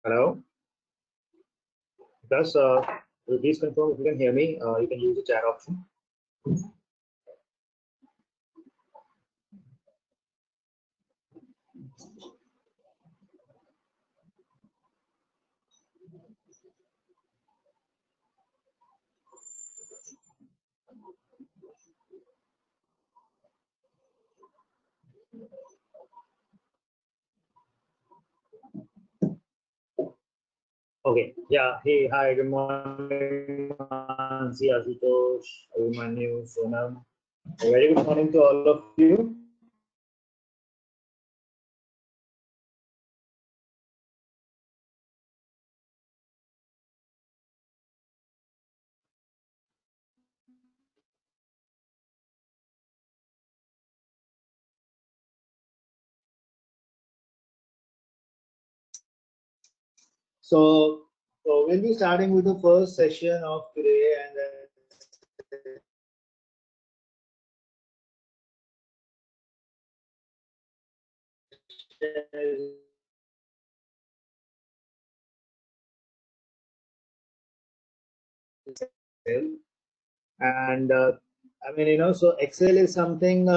Hello. Plus, please confirm if you can hear me. You can use the chat option. Okay. Yeah. Hey. Hi. Good morning, Mansi, Ashutosh, Abhimanyu, Sonam. A very good morning to all of you. So we'll be starting with the first session of today, and then and I mean, so Excel is something.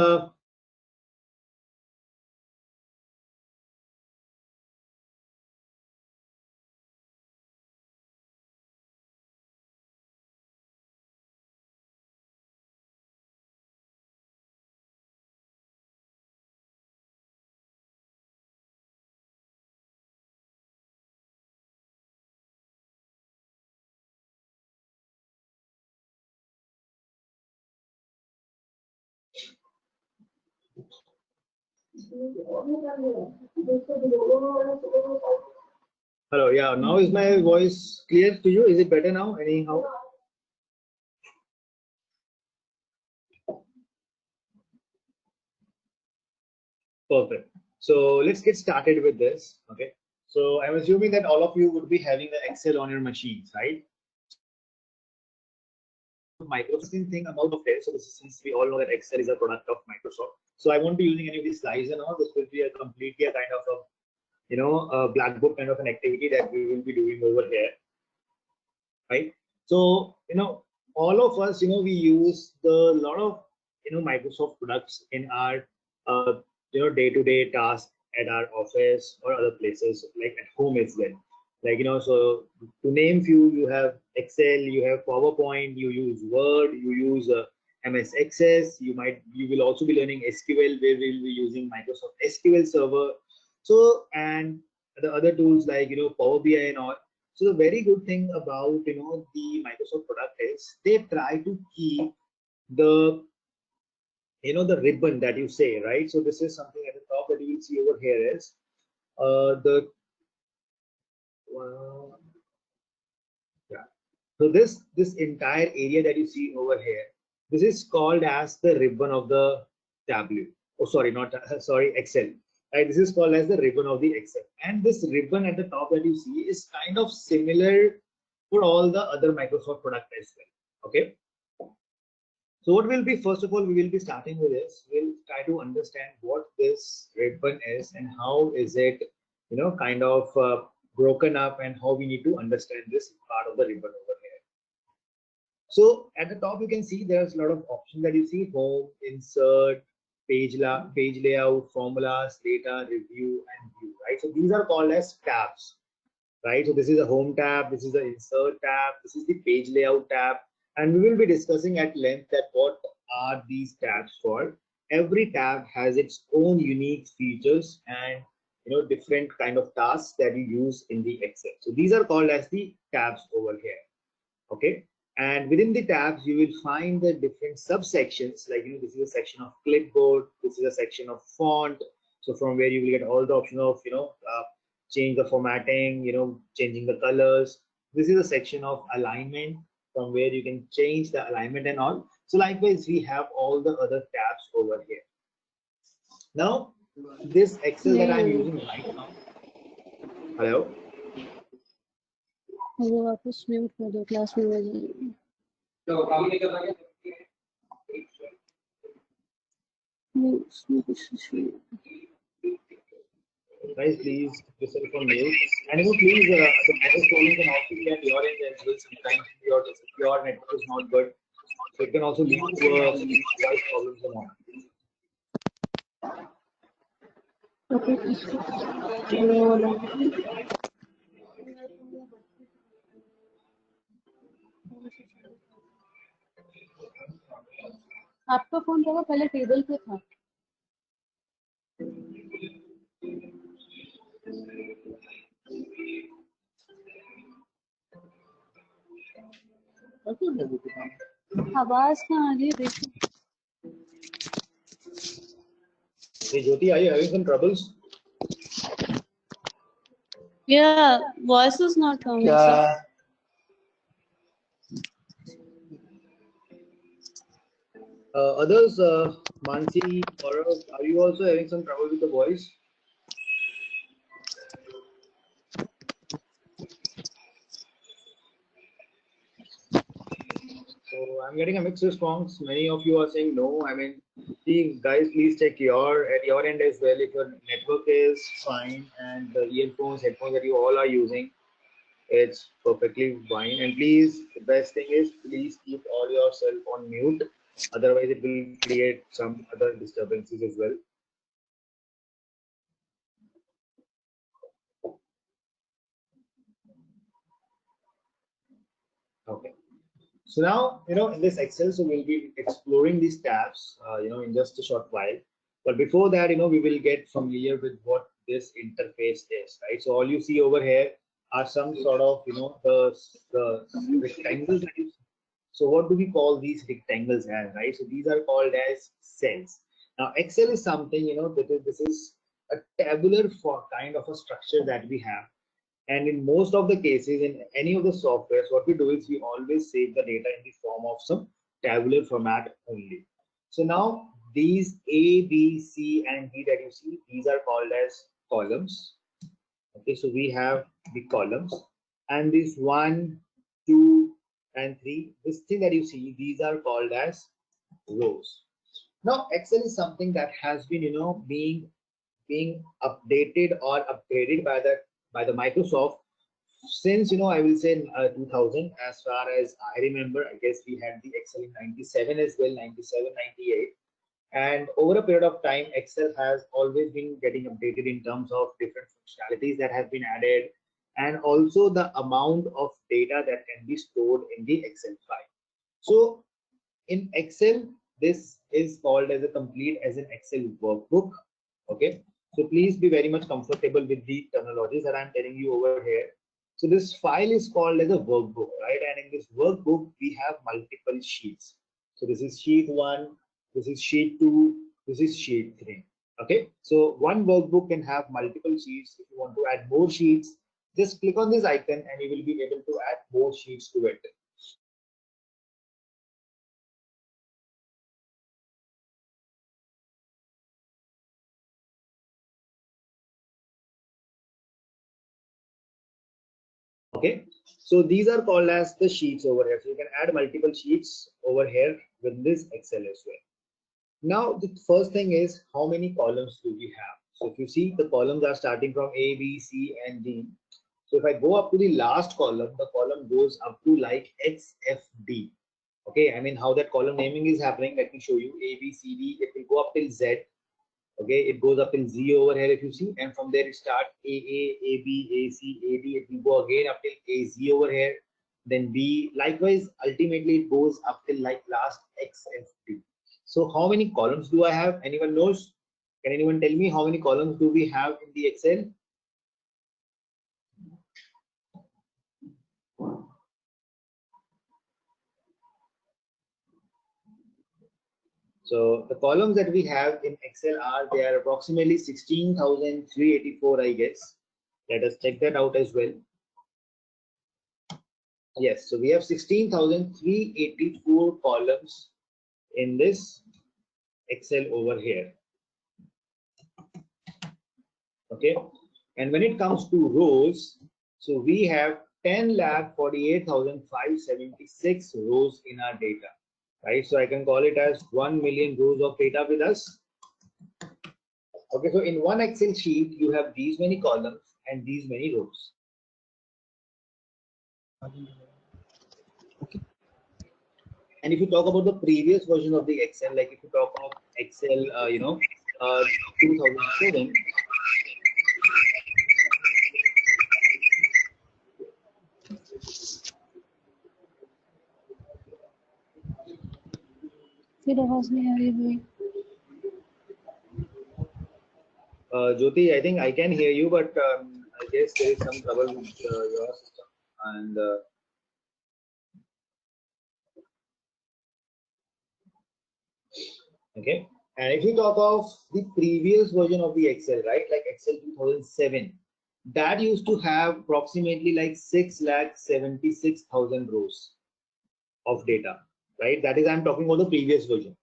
Hello. Yeah. Now is my voice clear to you? Is it better now? Anyhow. Perfect. So let's get started with this. Okay. So I'm assuming that all of you would be having the Excel on your machines, right? Microsoft thing about it. So this is, since we all know that Excel is a product of Microsoft. So I won't be using any of these slides and all. This will be a completely a kind of a a black book kind of an activity that we will be doing over here, right? So all of us, we use the lot of Microsoft products in our day-to-day tasks at our office or other places, like at home as well. Like so to name few, you have Excel, you have PowerPoint, you use Word, you use MS Access. You will also be learning SQL, where we'll be using Microsoft SQL Server. So, and the other tools like Power BI and all. So the very good thing about the Microsoft product is they try to keep the the ribbon that you say, right? So this is something at the top that you will see over here is the yeah. So this entire area that you see over here, this is called as the ribbon of the Tableau. Oh, sorry, not sorry, Excel. Right, this is called as the ribbon of the Excel, and this ribbon at the top that you see is kind of similar for all the other Microsoft product as well. Okay. So what will be, first of all, we will be starting with this. We'll try to understand what this ribbon is and how is it, kind of broken up, and how we need to understand this part of the ribbon over here. So at the top, you can see there's a lot of options that you see: home, insert, page layout, formulas, data, review, and view. Right. So these are called as tabs. Right. So this is a home tab. This is the insert tab. This is the page layout tab. And we will be discussing at length that what are these tabs for. Every tab has its own unique features and different kind of tasks that you use in the Excel. So these are called as the tabs over here. Okay. And within the tabs, you will find the different subsections. Like this is a section of clipboard. This is a section of font. So from where you will get all the option of change the formatting, changing the colors. This is a section of alignment, from where you can change the alignment and all. So likewise, we have all the other tabs over here. Now, this Excel that I'm using right now. Hello. वापस mute कर दो, class में Guys, please yourself on mute. And please, the voice volume can also be at your end as well. Sometimes your network is not good, so it can also lead to voice problems and all. Okay. आपका phone क्या पहले table पे था? आवाज कहाँ आ रही है? देखो. Hey Jyoti, are you having some troubles? Yeah, voice is not coming. Yeah. Others, Mansi, Gaurav, are you also having some trouble with the voice? So I'm getting a mixed response. Many of you are saying no. I mean, see, guys, please check at your end as well. If your network is fine and the earphones, headphones that you all are using, it's perfectly fine. And please, the best thing is please keep all yourself on mute. Otherwise, it will create some other disturbances as well. Okay. So now, in this Excel, so we'll be exploring these tabs, in just a short while. But before that, we will get familiar with what this interface is, right? So all you see over here are some sort of, the rectangles that you see. So what do we call these rectangles as, right? So these are called as cells. Now, Excel is something, this is a tabular for kind of a structure that we have. And in most of the cases, in any of the softwares, what we do is we always save the data in the form of some tabular format only. So now these A, B, C, and D that you see, these are called as columns. Okay, so we have the columns, and these 1, 2, and 3. This thing that you see, these are called as rows. Now Excel is something that has been, being updated or upgraded by the Microsoft since I will say 2000. As far as I remember, I guess we had the Excel in 97 as well, 97, 98, and over a period of time Excel has always been getting updated in terms of different functionalities that have been added, and also the amount of data that can be stored in the Excel file. So in Excel, this is called as an Excel workbook. Okay, so please be very much comfortable with the terminologies that I'm telling you over here. So this file is called as a workbook, right? And in this workbook, we have multiple sheets. So this is sheet 1, this is sheet 2, this is sheet 3. Okay, so one workbook can have multiple sheets. If you want to add more sheets, just click on this icon and you will be able to add more sheets to it. Okay, so these are called as the sheets over here. So you can add multiple sheets over here with this Excel as well. Now the first thing is, how many columns do we have? So if you see, the columns are starting from A, B, C, and D. So if I go up to the last column, the column goes up to like X, F, D. Okay, I mean how that column naming is happening. Let me show you. A, B, C, D. It will go up till Z. Okay, it goes up till Z over here if you see, and from there it starts A, B, A, C, A, D. It will go again up till A, Z over here, then B. Likewise, ultimately it goes up till like last X, F, D. So how many columns do I have? Anyone knows? Can anyone tell me how many columns do we have in the Excel? So the columns that we have in Excel they are approximately 16,384, I guess. Let us check that out as well. Yes, so we have 16,384 columns in this Excel over here. Okay, and when it comes to rows, so we have 10,48,576 rows in our data, right? So I can call it as 1 million rows of data with us. Okay, so in one Excel sheet, you have these many columns and these many rows. Okay. And if you talk about the previous version of the Excel, like if you talk of Excel, 2007, फिर आवाज नहीं आ रही भाई. Jyoti, I think I can hear you, but I guess there is some trouble with your system. And okay, and if you talk of the previous version of the Excel, right, like Excel 2007, that used to have approximately like 6,76,000 rows of data, right? That is, I'm talking about the previous version.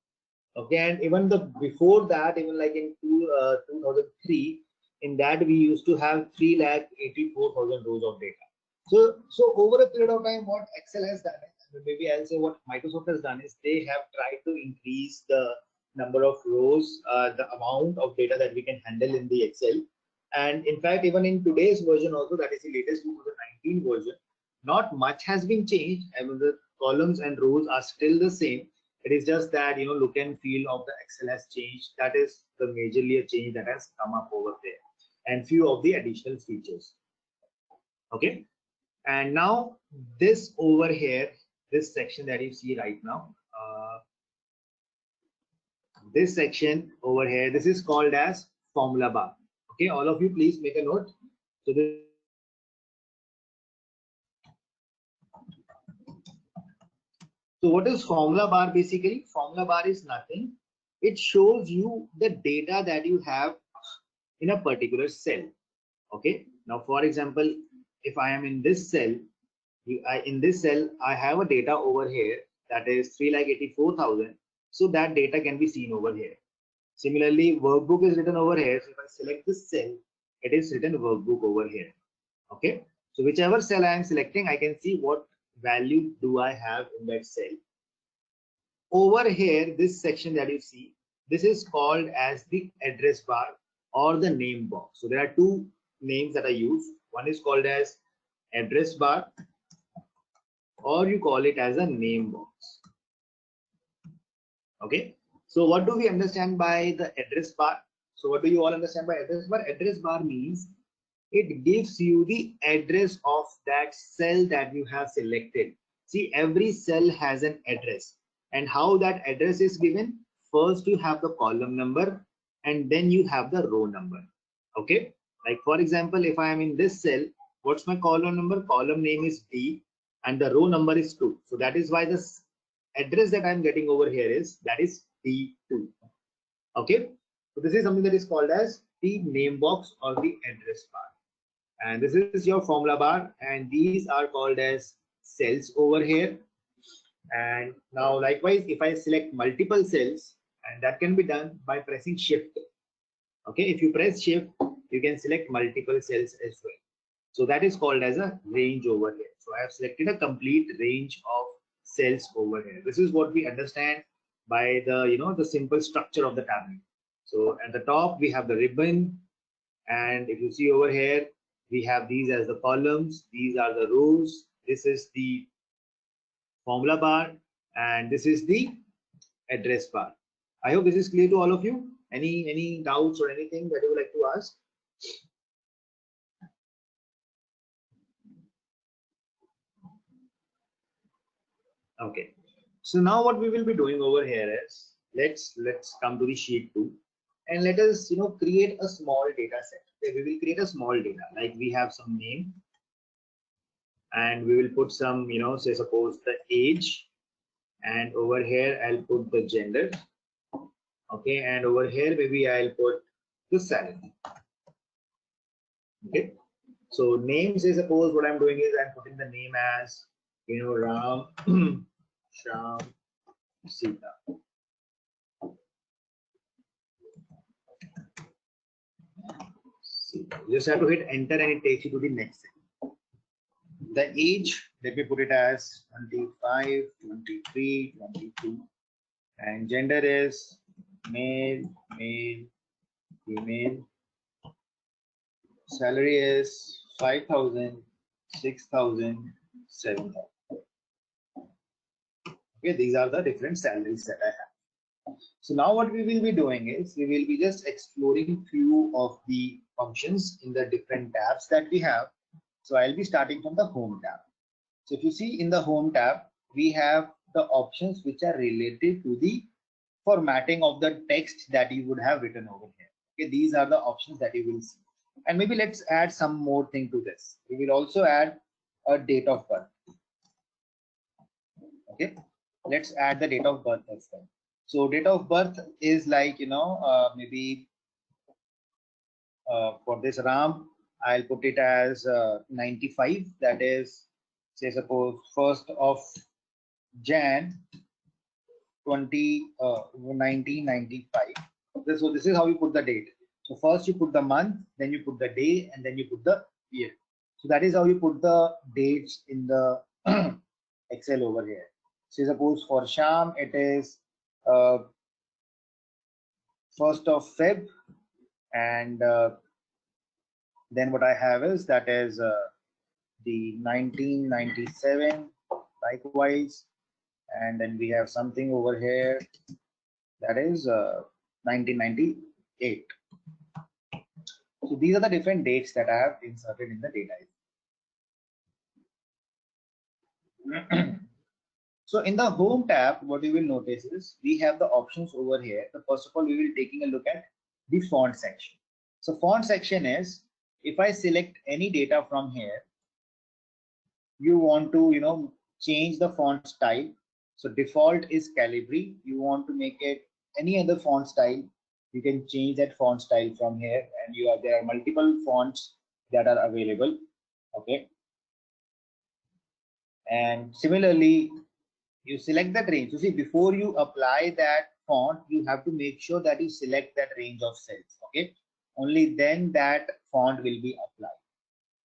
Okay, and even the before that, even like in 2003, in that we used to have 3,84,000 rows of data. So over a period of time, what Excel has done, maybe I'll say what Microsoft has done is they have tried to increase the number of rows, the amount of data that we can handle in the Excel. And in fact, even in today's version also, that is the latest 2019 version, not much has been changed. I mean, the columns and rows are still the same. It is just that, look and feel of the Excel has changed. That is the majorly a change that has come up over there, and few of the additional features. Okay, and now this over here, this section that you see right now, this section over here, this is called as formula bar. Okay, all of you please make a note. So this, so what is formula bar basically? Formula bar is nothing. It shows you the data that you have in a particular cell. Okay, now for example, if I am in this cell, in this cell I have a data over here that is 3,84,000. So that data can be seen over here. Similarly, workbook is written over here. So if I select this cell, it is written workbook over here. Okay, so whichever cell I am selecting, I can see what value do I have in that cell. Over here, this section that you see, this is called as the address bar or the name box. So there are two names that I use. One is called as address bar, or you call it as a name box. Okay, so what do we understand by the address bar? So what do you all understand by address bar? Address bar means it gives you the address of that cell that you have selected. See, every cell has an address, and how that address is given: first you have the column number and then you have the row number. Okay, like for example, if I am in this cell, what's my column number? Column name is D and the row number is 2. So that is why this address that I'm getting over here is D2. Okay, so this is something that is called as the name box or the address bar. And this is your formula bar, and these are called as cells over here. And now likewise, if I select multiple cells, and that can be done by pressing shift. Okay, if you press shift, you can select multiple cells as well. So that is called as a range over here. So I have selected a complete range of cells over here. This is what we understand by the the simple structure of the tablet. So at the top we have the ribbon, and if you see over here, we have these as the columns, these are the rows, this is the formula bar, and this is the address bar. I hope this is clear to all of you. Any doubts or anything that you would like to ask? Okay, so now what we will be doing over here is let's come to the sheet 2, and let us create a small data set. Okay, we will create a small data, like we have some name, and we will put some say suppose the age, and over here I'll put the gender. Okay, and over here maybe I'll put the salary. Okay, so name, say suppose what I'm doing is I'm putting the name as Ram Sham Sita. You just have to hit enter and it takes you to the next thing. The age, let me put it as 25, 23, 22, and gender is male, Email. Salary is 5,000, 6,000, 7,000. Okay, these are the different salaries that I have. So now what we will be doing is we will be just exploring few of the functions in the different tabs that we have. So I'll be starting from the home tab. So if you see in the home tab, we have the options which are related to the formatting of the text that you would have written over here. Okay, these are the options that you will see. And maybe let's add some more thing to this. We will also add a date of birth. Okay, let's add the date of birth as well. So date of birth is like, maybe for this Ram, I'll put it as 95. That is, say, suppose 1st of Jan 1995. So this is how you put the date. So first you put the month, then you put the day, and then you put the year. So that is how you put the dates in the Excel over here. So suppose for Sham it is 1st of Feb, and then what I have is that is the 1997 likewise, and then we have something over here that is 1998. So these are the different dates that I have inserted in the data. So in the home tab, what you will notice is we have the options over here. So first of all, we will taking a look at the font section. So font section is, if I select any data from here, you want to change the font style. So default is Calibri. You want to make it any other font style, you can change that font style from here, and there are multiple fonts that are available. Okay, and similarly you select that range. So see, before you apply that font, you have to make sure that you select that range of cells. Okay, only then that font will be applied.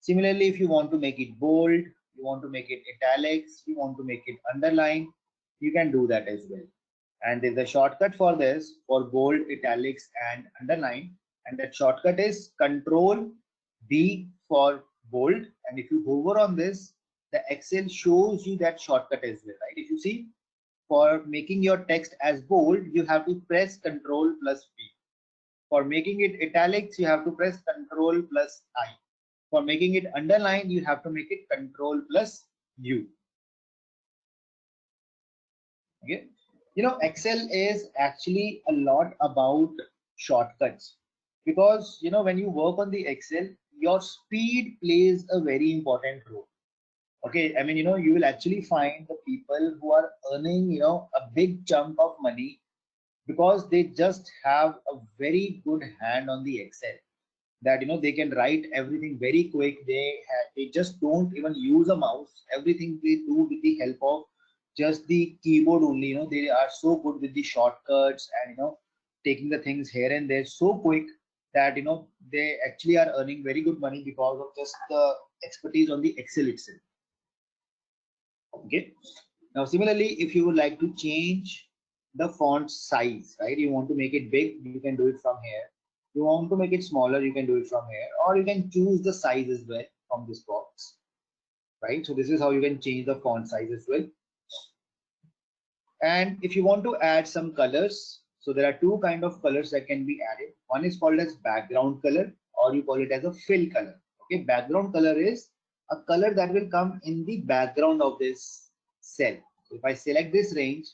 Similarly, if you want to make it bold, you want to make it italics, you want to make it underline, you can do that as well. And there's a shortcut for this, for bold, italics, and underline, and that shortcut is Control B for bold. And if you hover on this, the Excel shows you that shortcut as well, right? If you see, for making your text as bold, you have to press Control plus B. For making it italics, you have to press Control plus I. For making it underline, you have to make it Control plus U. Okay, Excel is actually a lot about shortcuts, because when you work on the Excel, your speed plays a very important role. Okay, I mean, you will actually find the people who are earning a big chunk of money because they just have a very good hand on the Excel, that they can write everything very quick. They just don't even use a mouse. Everything they do with the help of just the keyboard only. They are so good with the shortcuts, and taking the things here and there so quick that they actually are earning very good money because of just the expertise on the Excel itself. Okay, now similarly, if you would like to change the font size, right, you want to make it big, you can do it from here. You want to make it smaller, you can do it from here, or you can choose the size as well from this box, right? So this is how you can change the font size as well. And if you want to add some colors, so there are two kind of colors that can be added. One is called as background color, or you call it as a fill color. Okay, background color is a color that will come in the background of this cell. So if I select this range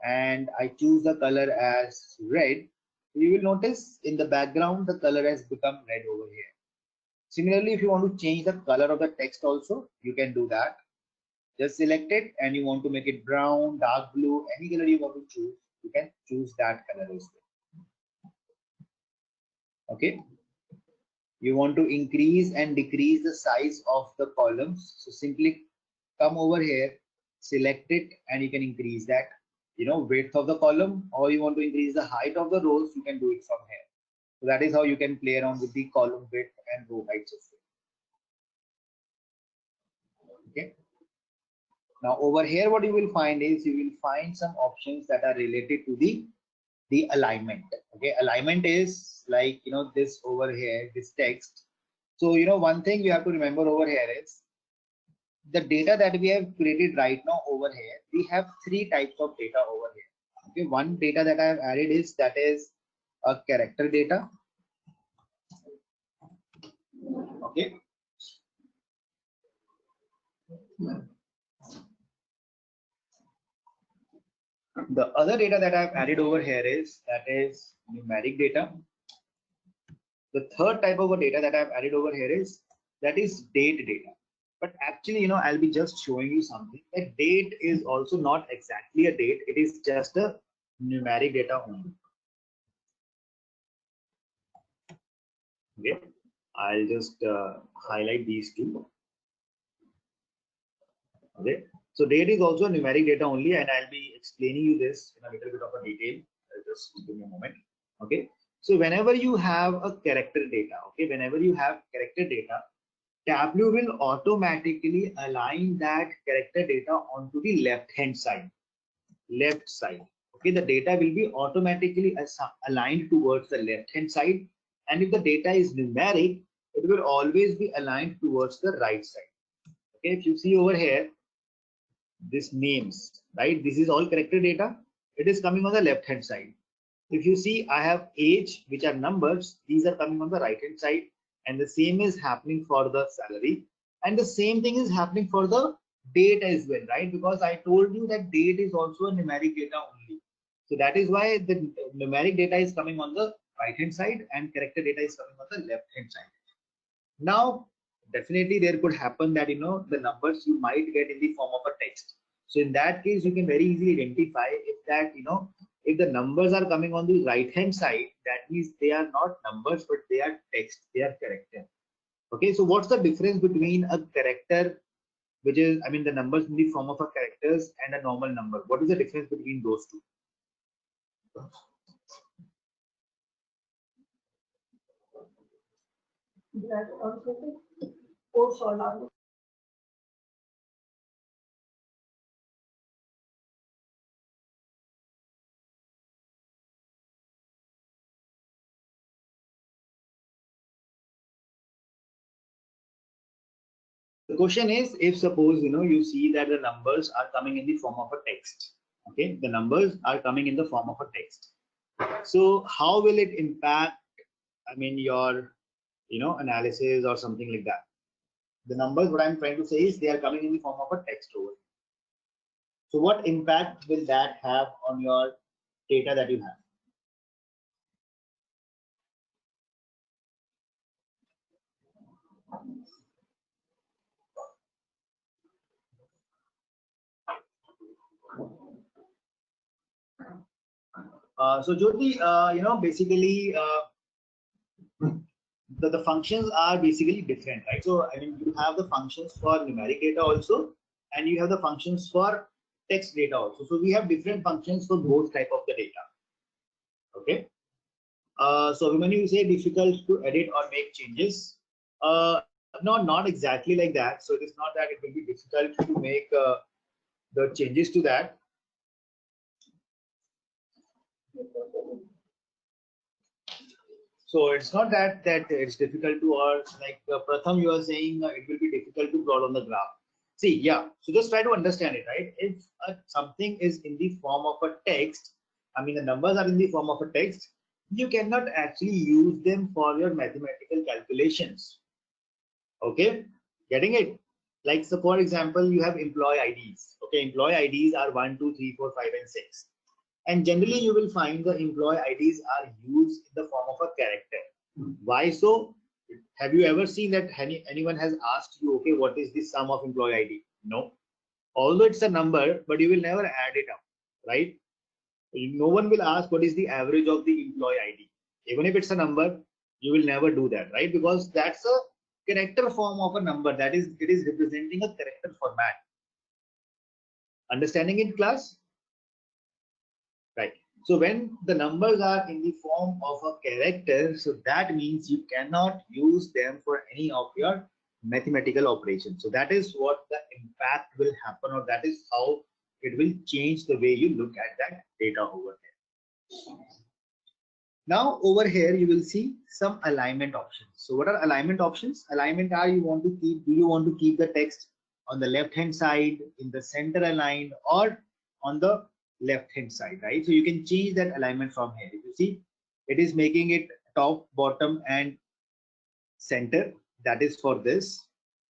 and I choose the color as red, you will notice in the background the color has become red over here. Similarly, if you want to change the color of the text also, you can do that. Just select it, and you want to make it brown, dark blue, any color you want to choose, you can choose that color as well. Okay, you want to increase and decrease the size of the columns, so simply come over here, select it, and you can increase that width of the column, or you want to increase the height of the rows, you can do it from here. So that is how you can play around with the column width and row heights as well. Okay, now over here what you will find is you will find some options that are related to the the alignment. Okay, alignment is like, you know, this over here, this text. So, you know, one thing you have to remember over here is the data that we have created right now over here. We have three types of data over here. Okay, one data that I have added is that is a character data. Okay. The other data that I've added over here is that is numeric data. The third type of a data that I've added over here is that is date data. But actually, you know, I'll be just showing you something. That date is also not exactly a date. It is just a numeric data only. Okay, I'll just highlight these two. Okay, so date is also a numeric data only, and I'll be explaining you this in a little bit of a detail. Just give me a moment. Okay, so whenever you have a character data, okay, whenever you have character data, Tableau will automatically align that character data onto the left hand side. Left side. Okay, the data will be automatically aligned towards the left hand side, and if the data is numeric, it will always be aligned towards the right side. Okay, if you see over here, this names, right? This is all character data. It is coming on the left hand side. If you see, I have age, which are numbers. These are coming on the right hand side, and the same is happening for the salary, and the same thing is happening for the date as well, right? Because I told you that date is also a numeric data only. So that is why the numeric data is coming on the right hand side and character data is coming on the left hand side. Now, definitely there could happen that, you know, the numbers you might get in the form of a text. So in that case, you can very easily identify if that, you know, if the numbers are coming on the right hand side, that means they are not numbers, but they are text, they are character. Okay, so what's the difference between a character, which is, I mean, the numbers in the form of a characters, and a normal number? What is the difference between those two? The question is, if suppose, you know, you see that the numbers are coming in the form of a text. Okay, the numbers are coming in the form of a text. So how will it impact, I mean, your, you know, analysis or something like that? The numbers, what I'm trying to say is they are coming in the form of a text over. So what impact will that have on your data that you have? So Jyoti, you know, basically the functions are basically different, right? So I mean, you have the functions for numeric data also, and you have the functions for text data also. So we have different functions for both type of the data. Okay. So when you say difficult to edit or make changes, no, not exactly like that. So it is not that it will be difficult to make the changes to that. So it's not that it's difficult to, or like Pratham, you are saying it will be difficult to plot on the graph. See, yeah. So just try to understand it, right? If something is in the form of a text, I mean the numbers are in the form of a text, you cannot actually use them for your mathematical calculations. Okay, getting it? Like, so for example, you have employee IDs. Okay, employee IDs are 1, 2, 3, 4, 5, and 6. And generally, you will find the employee IDs are used in the form of a character. Why so? Have you ever seen that anyone has asked you, okay, what is the sum of employee ID? No. Although it's a number, but you will never add it up, right? No one will ask what is the average of the employee ID. Even if it's a number, you will never do that, right? Because that's a character form of a number. That is, it is representing a character format. Understanding in class? Right. So when the numbers are in the form of a character, so that means you cannot use them for any of your mathematical operations. So that is what the impact will happen, or that is how it will change the way you look at that data over there. Now over here you will see some alignment options. So what are alignment options? Alignment are you want to keep, do you want to keep the text on the left hand side, in the center aligned, or on the left hand side, right? So you can change that alignment from here. You see it is making it top, bottom and center. That is for this.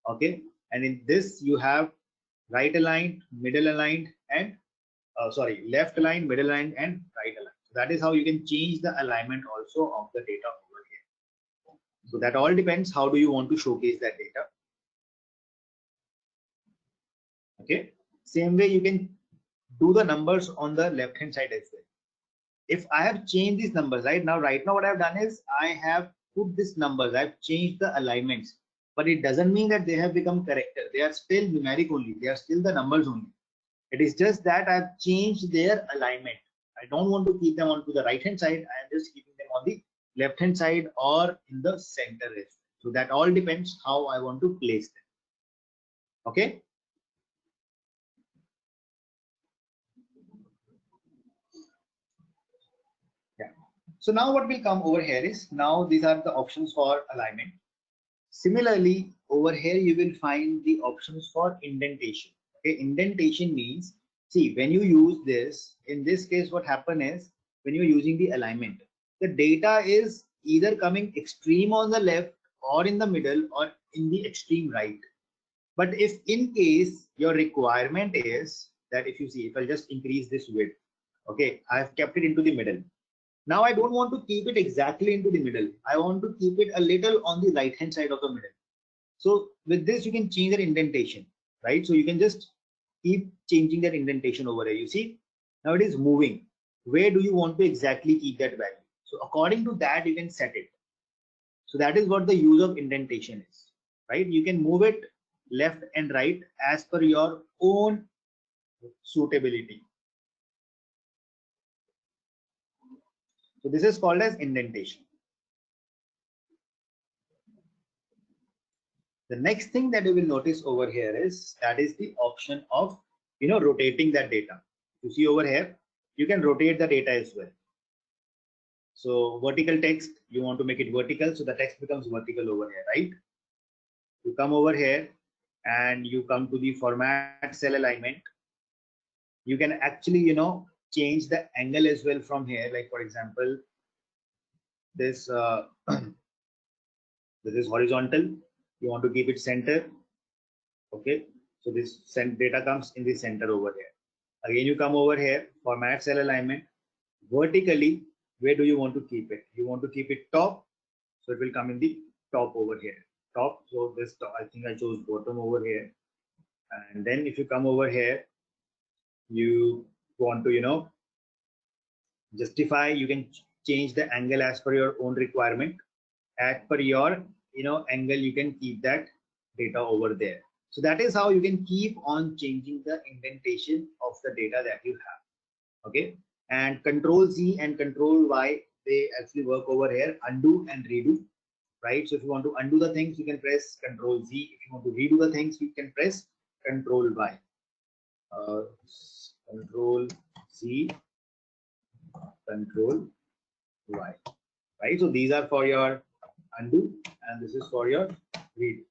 Okay, and in this you have right aligned, middle aligned and left aligned, middle aligned and right aligned. So that is how you can change the alignment also of the data over here. So that all depends how do you want to showcase that data. Okay, same way you can do the numbers on the left hand side as well. If I have changed these numbers right now what I've done is I have put these numbers, I've changed the alignments, but it doesn't mean that they have become character. They are still numeric only, they are still the numbers only. It is just that I've changed their alignment. I don't want to keep them onto the right hand side, I am just keeping them on the left hand side or in the center. So that all depends how I want to place them. Okay. So now what will come over here is, now these are the options for alignment. Similarly, over here you will find the options for indentation. Okay, indentation means, see, when you use this, in this case, what happen is when you're using the alignment, the data is either coming extreme on the left or in the middle or in the extreme right. But if in case your requirement is that, if you see, if I'll just increase this width, okay, I've kept it into the middle. Now I don't want to keep it exactly into the middle. I want to keep it a little on the right hand side of the middle. So with this, you can change the indentation, right? So you can just keep changing that indentation over here. You see, now it is moving. Where do you want to exactly keep that value? So according to that, you can set it. So that is what the use of indentation is, right? You can move it left and right as per your own suitability. So this is called as indentation. The next thing that you will notice over here is, that is the option of, rotating that data. You see over here, you can rotate the data as well. So vertical text, you want to make it vertical, so the text becomes vertical over here, right? You come over here and you come to the format cell alignment. You can actually, change the angle as well from here. Like for example, this this is horizontal. You want to keep it center. Okay, so this data comes in the center over here. Again, you come over here, format cell alignment. Vertically, where do you want to keep it? You want to keep it top, so it will come in the top over here. Top. So this top, I think I chose bottom over here. And then if you come over here, you want to, justify. You can change the angle as per your own requirement. As per your, angle, you can keep that data over there. So that is how you can keep on changing the indentation of the data that you have. Okay, and Control Z and Control Y, they actually work over here, undo and redo, right? So if you want to undo the things, you can press Control Z. If you want to redo the things, you can press Control Y. Control Z, Control Y, right? So these are for your undo and this is for your redo.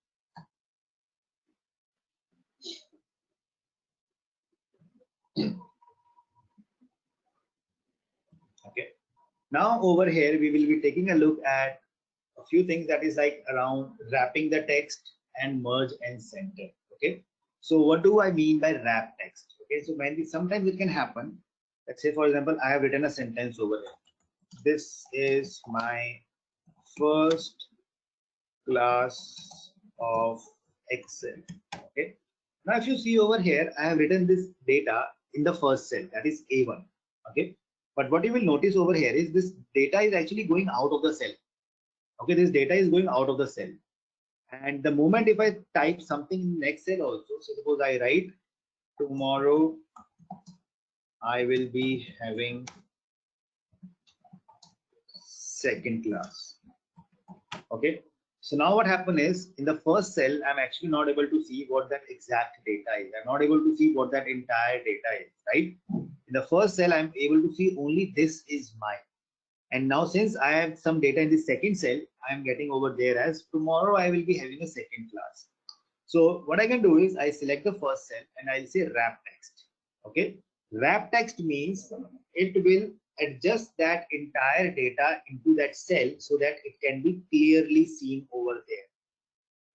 Okay, now over here we will be taking a look at a few things that is like around wrapping the text and merge and center. Okay, so what do I mean by wrap text? Okay, so sometimes it can happen. Let's say for example, I have written a sentence over here. This is my first class of Excel. Okay, now if you see over here, I have written this data in the first cell, that is A1. Okay, but what you will notice over here is this data is actually going out of the cell. Okay, this data is going out of the cell, and the moment if I type something in next cell also, so suppose I write tomorrow I will be having second class. Okay, so now what happened is, in the first cell I'm actually not able to see what that exact data is. I'm not able to see what that entire data is, right? In the first cell, I'm able to see only this is mine. And now since I have some data in the second cell, I'm getting over there as tomorrow I will be having a second class. So what I can do is I select the first cell and I'll say wrap text. Okay. Wrap text means it will adjust that entire data into that cell so that it can be clearly seen over there.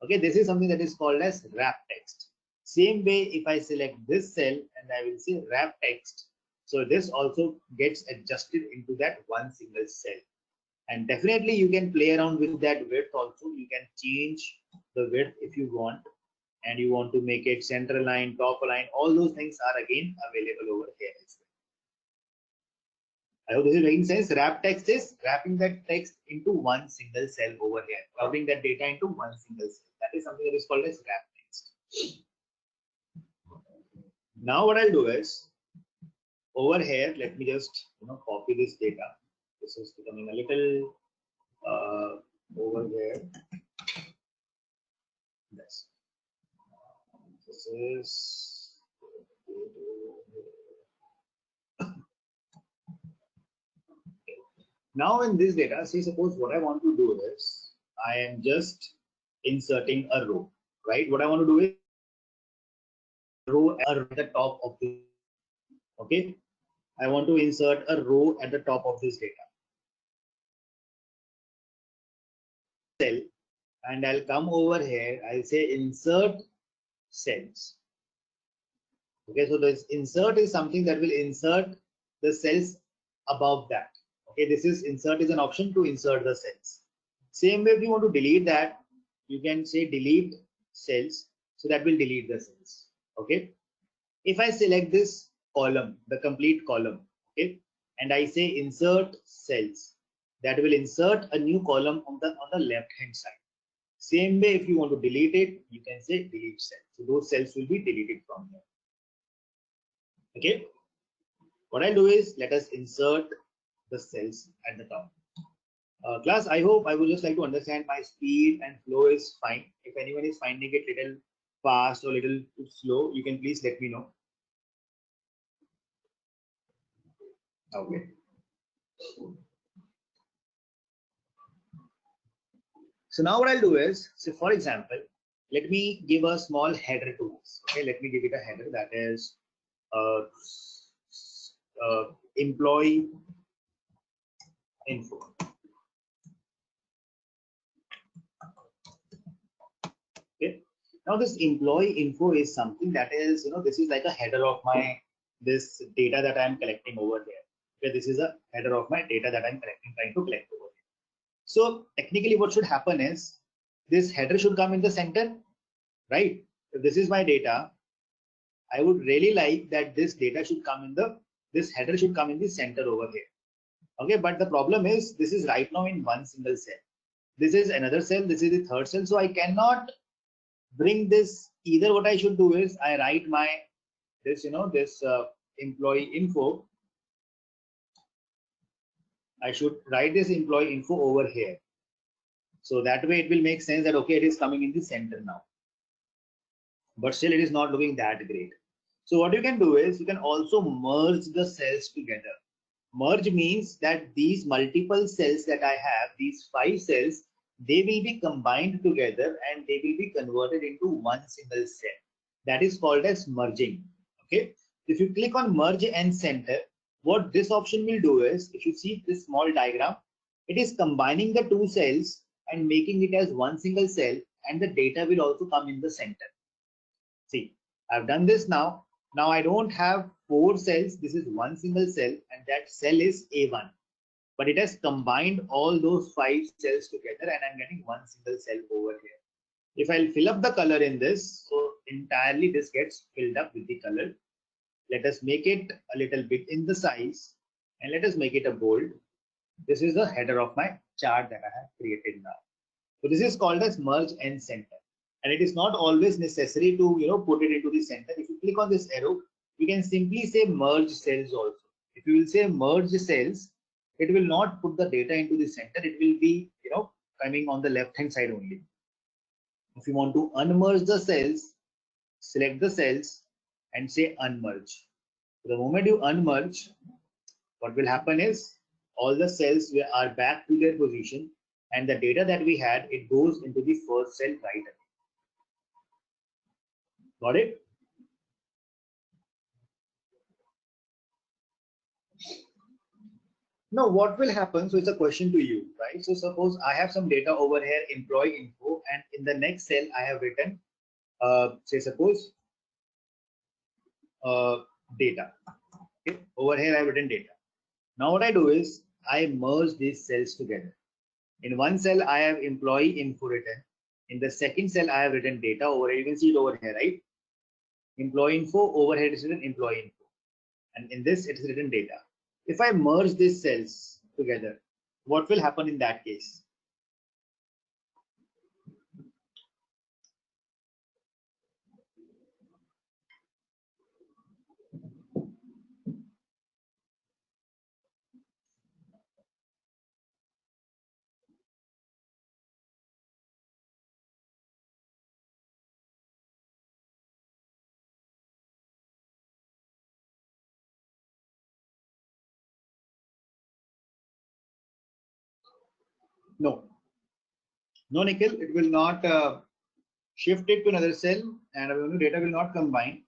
Okay, this is something that is called as wrap text. Same way, if I select this cell and I will say wrap text, so this also gets adjusted into that one single cell. And definitely you can play around with that width also. You can change the width if you want, and you want to make it center line, top line, all those things are again available over here as well. I hope this is making sense. Wrap text is wrapping that text into one single cell over here, covering that data into one single cell. That is something that is called as wrap text. Now what I'll do is over here, let me just copy this data. This is becoming a little over here. This is now in this data, say suppose what I want to do is I am just inserting a row, right? What I want to do is row at the top of this. Okay, I want to insert a row at the top of this data cell, and I'll come over here. I'll say insert cells. Okay, so this insert is something that will insert the cells above that. Okay, this is insert is an option to insert the cells. Same way, if you want to delete that, you can say delete cells, so that will delete the cells. Okay, if I select this column, the complete column, okay, and I say insert cells, that will insert a new column on the left hand side. Same way, if you want to delete it, you can say delete cells. So those cells will be deleted from here. Okay, what I'll do is let us insert the cells at the top. Class, I hope I would just like to understand my speed and flow is fine. If anyone is finding it little fast or little too slow, you can please let me know. Okay. So now what I'll do is, so for example, let me give a small header to this. Okay, let me give it a header that is employee info. Okay. Now this employee info is something that is, this is like a header of my this data that I'm collecting over there. Okay, this is a header of my data that I'm trying to collect over here. So technically, what should happen is this header should come in the center, right? If this is my data, I would really like that this data should come in this header should come in the center over here. Okay, but the problem is this is right now in one single cell. This is another cell. This is the third cell. So I cannot bring this. Either what I should do is I write my this employee info. I should write this employee info over here. So that way it will make sense that okay, it is coming in the center now. But still it is not looking that great. So what you can do is you can also merge the cells together. Merge means that these multiple cells that I have, these 5 cells, they will be combined together and they will be converted into one single cell. That is called as merging. Okay. If you click on merge and center, what this option will do is, if you see this small diagram, it is combining the 2 cells and making it as one single cell, and the data will also come in the center. See, I've done this now. Now I don't have 4 cells. This is one single cell, and that cell is A1. But it has combined all those 5 cells together, and I'm getting one single cell over here. If I'll fill up the color in this, so entirely this gets filled up with the color. Let us make it a little bit in the size, and let us make it a bold. This is the header of my chart that I have created now. So this is called as merge and center. And it is not always necessary to put it into the center. If you click on this arrow, you can simply say merge cells also. If you will say merge cells, it will not put the data into the center. It will be coming on the left hand side only. If you want to unmerge the cells, select the cells and say unmerge. The moment you unmerge, what will happen is all the cells are back to their position, and the data that we had, it goes into the first cell right away. Got it? Now, what will happen? So it's a question to you, right? So suppose I have some data over here, employee info, and in the next cell I have written, say suppose data. Okay, over here I've written data. Now what I do is I merge these cells together. In one cell I have employee info written. In the second cell I have written data. Over here you can see it over here, right? Employee info, over here it is written employee info, and in this it is written data. If I merge these cells together, what will happen in that case? No, no, Nikhil, it will not shift it to another cell, and data will not combine.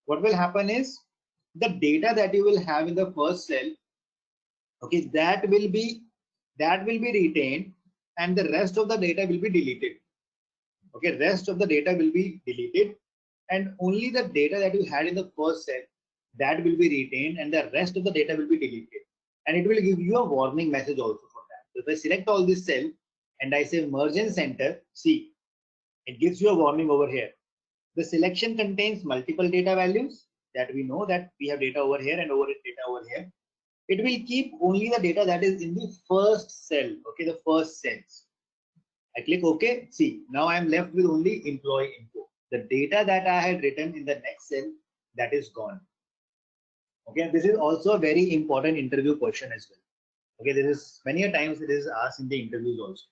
What will happen is the data that you will have in the first cell, okay, that will be retained, and the rest of the data will be deleted. Okay, rest of the data will be deleted, and only the data that you had in the first cell, that will be retained, and the rest of the data will be deleted. And it will give you a warning message also for that. So if I select all this cell and I say merge and center, see, it gives you a warning over here. The selection contains multiple data values that we know that we have data over here and data over here. It will keep only the data that is in the first cell, okay, the first cells. I click OK. See, now I am left with only employee info. The data that I had written in the next cell, that is gone. Okay, this is also a very important interview question as well. Okay, this is many a times it is asked in the interviews also.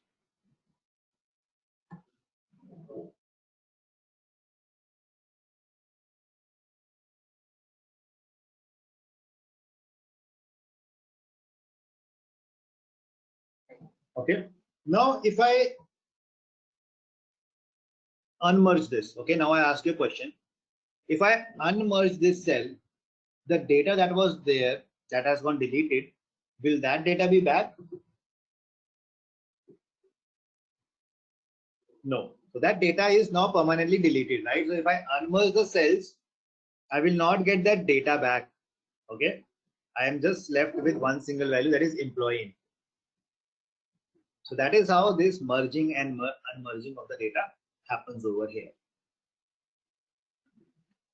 Okay, now if I unmerge this, okay, now I ask you a question. If I unmerge this cell, the data that was there that has gone deleted, will that data be back? No. So that data is now permanently deleted, right? So if I unmerge the cells, I will not get that data back. Okay, I am just left with one single value, that is employee. So that is how this merging and unmerging of the data happens over here.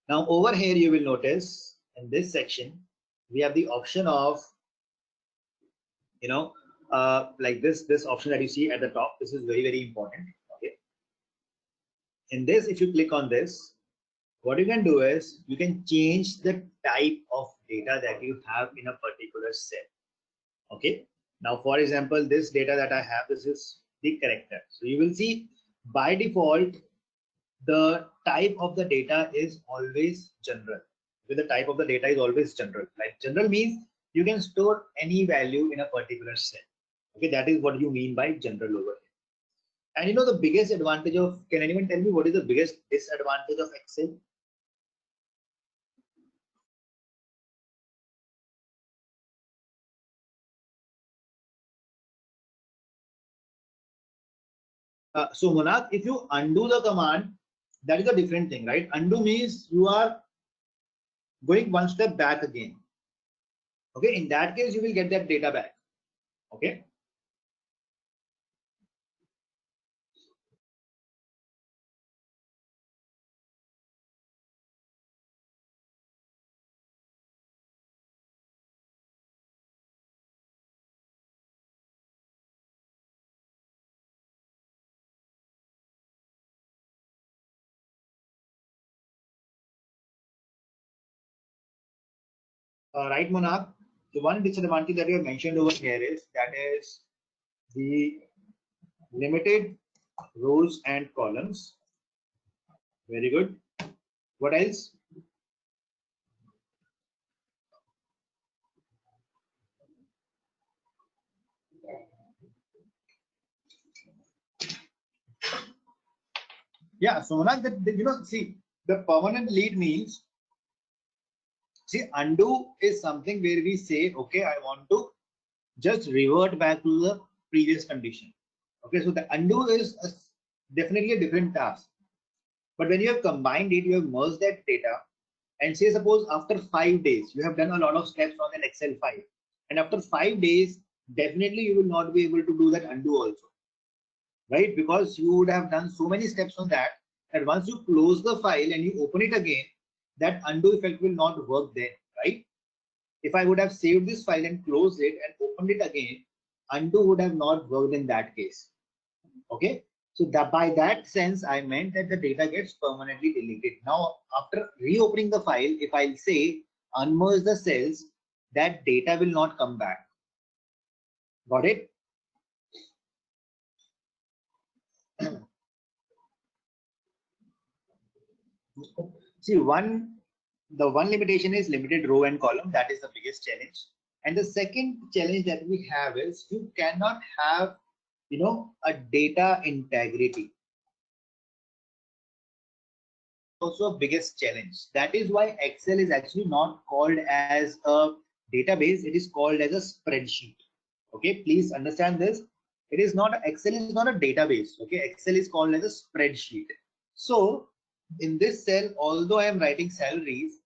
Now over here you will notice in this section we have the option of, like this option that you see at the top. This is very important. Okay, in this, if you click on this, what you can do is you can change the type of data that you have in a particular cell. Okay, now for example, this data that I have, this is the character. So you will see by default the type of the data is always general. With the type of the data is always general. Like general means you can store any value in a particular cell. Okay, that is what you mean by general over here. And you know the biggest advantage of, can anyone tell me what is the biggest disadvantage of Excel? So Monad, if you undo the command, that is a different thing, right? Undo means you are going one step back again. Okay, in that case, you will get that data back. Okay. Right, Monad. So one disadvantage that you have mentioned over here is that is the limited rows and columns. Very good. What else? Yeah, so Monak, see, the permanent delete means, see, undo is something where we say, okay, I want to just revert back to the previous condition. Okay, so the undo is definitely a different task. But when you have combined it, you have merged that data, and say suppose after 5 days you have done a lot of steps on an Excel file, and after 5 days, definitely you will not be able to do that undo also, right? Because you would have done so many steps on that once you close the file and you open it again, that undo effect will not work then, right? If I would have saved this file and closed it and opened it again, undo would have not worked in that case. Okay, so that by that sense, I meant that the data gets permanently deleted. Now, after reopening the file, if I'll say unmerge the cells, that data will not come back. Got it? See, the one limitation is limited row and column. That is the biggest challenge. And the second challenge that we have is you cannot have, a data integrity. Also a biggest challenge. That is why Excel is actually not called as a database. It is called as a spreadsheet. Okay, please understand this. It is not, Excel is not a database. Okay, Excel is called as a spreadsheet. So in this cell, although I am writing salaries,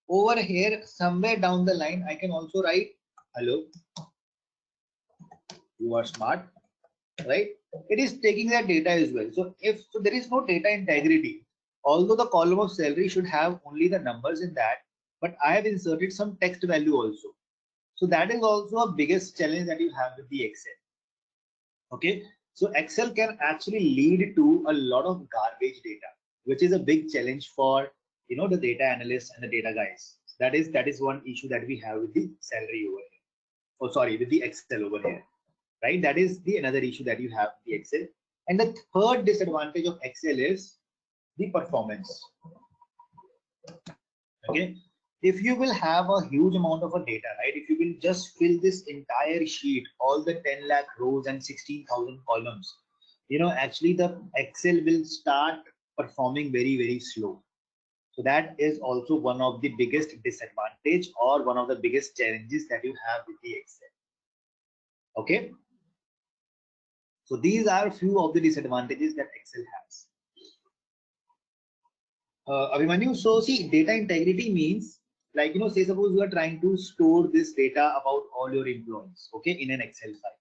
over here somewhere down the line I can also write hello, you are smart, right? It is taking that data as well. So there is no data integrity, although the column of salary should have only the numbers in that, but I have inserted some text value also. So that is also a biggest challenge that you have with the Excel. Okay, so Excel can actually lead to a lot of garbage data, which is a big challenge for the data analysts and the data guys. That is one issue that we have with the salary over here. Oh, sorry, with the Excel over here, right? That is the another issue that you have with the Excel. And the third disadvantage of Excel is the performance. Okay, if you will have a huge amount of a data, right? If you will just fill this entire sheet, all the 10 lakh rows and 16,000 columns, actually the Excel will start performing very, very slow. So that is also one of the biggest disadvantage or one of the biggest challenges that you have with the Excel. Okay, so these are a few of the disadvantages that Excel has. Abhimanyu, so see, data integrity means, like, say suppose you are trying to store this data about all your employees, okay, in an Excel file,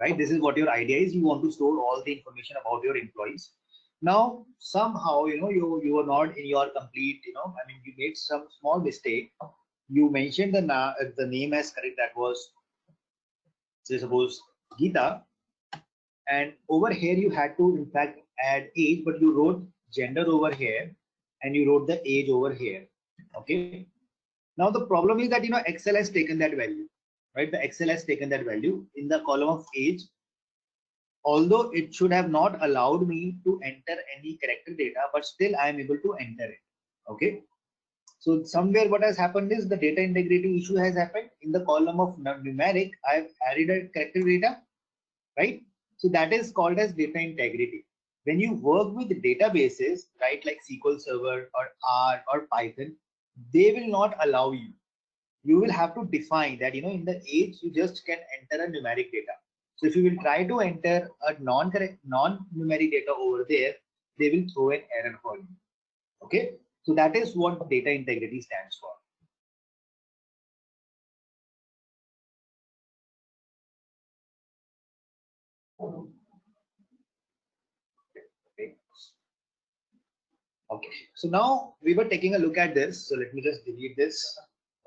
right? This is what your idea is. You want to store all the information about your employees. Now, somehow, you are not in your complete, I mean, you made some small mistake. You mentioned the name as correct. That was, say suppose, Geeta, and over here you had to in fact add age, but you wrote gender over here and you wrote the age over here. Okay, now the problem is that Excel has taken that value, right? The Excel has taken that value in the column of age, although it should have not allowed me to enter any character data, but still I am able to enter it. Okay, so somewhere what has happened is the data integrity issue has happened. In the column of numeric, I have added a character data, right? So that is called as data integrity. When you work with databases, right, like SQL Server or R or Python, they will not allow you. You will have to define that, in the age, you just can enter a numeric data. So if you will try to enter a non-numeric data over there, they will throw an error for you. Okay, so that is what data integrity stands for. Okay, so now we were taking a look at this. So let me just delete this.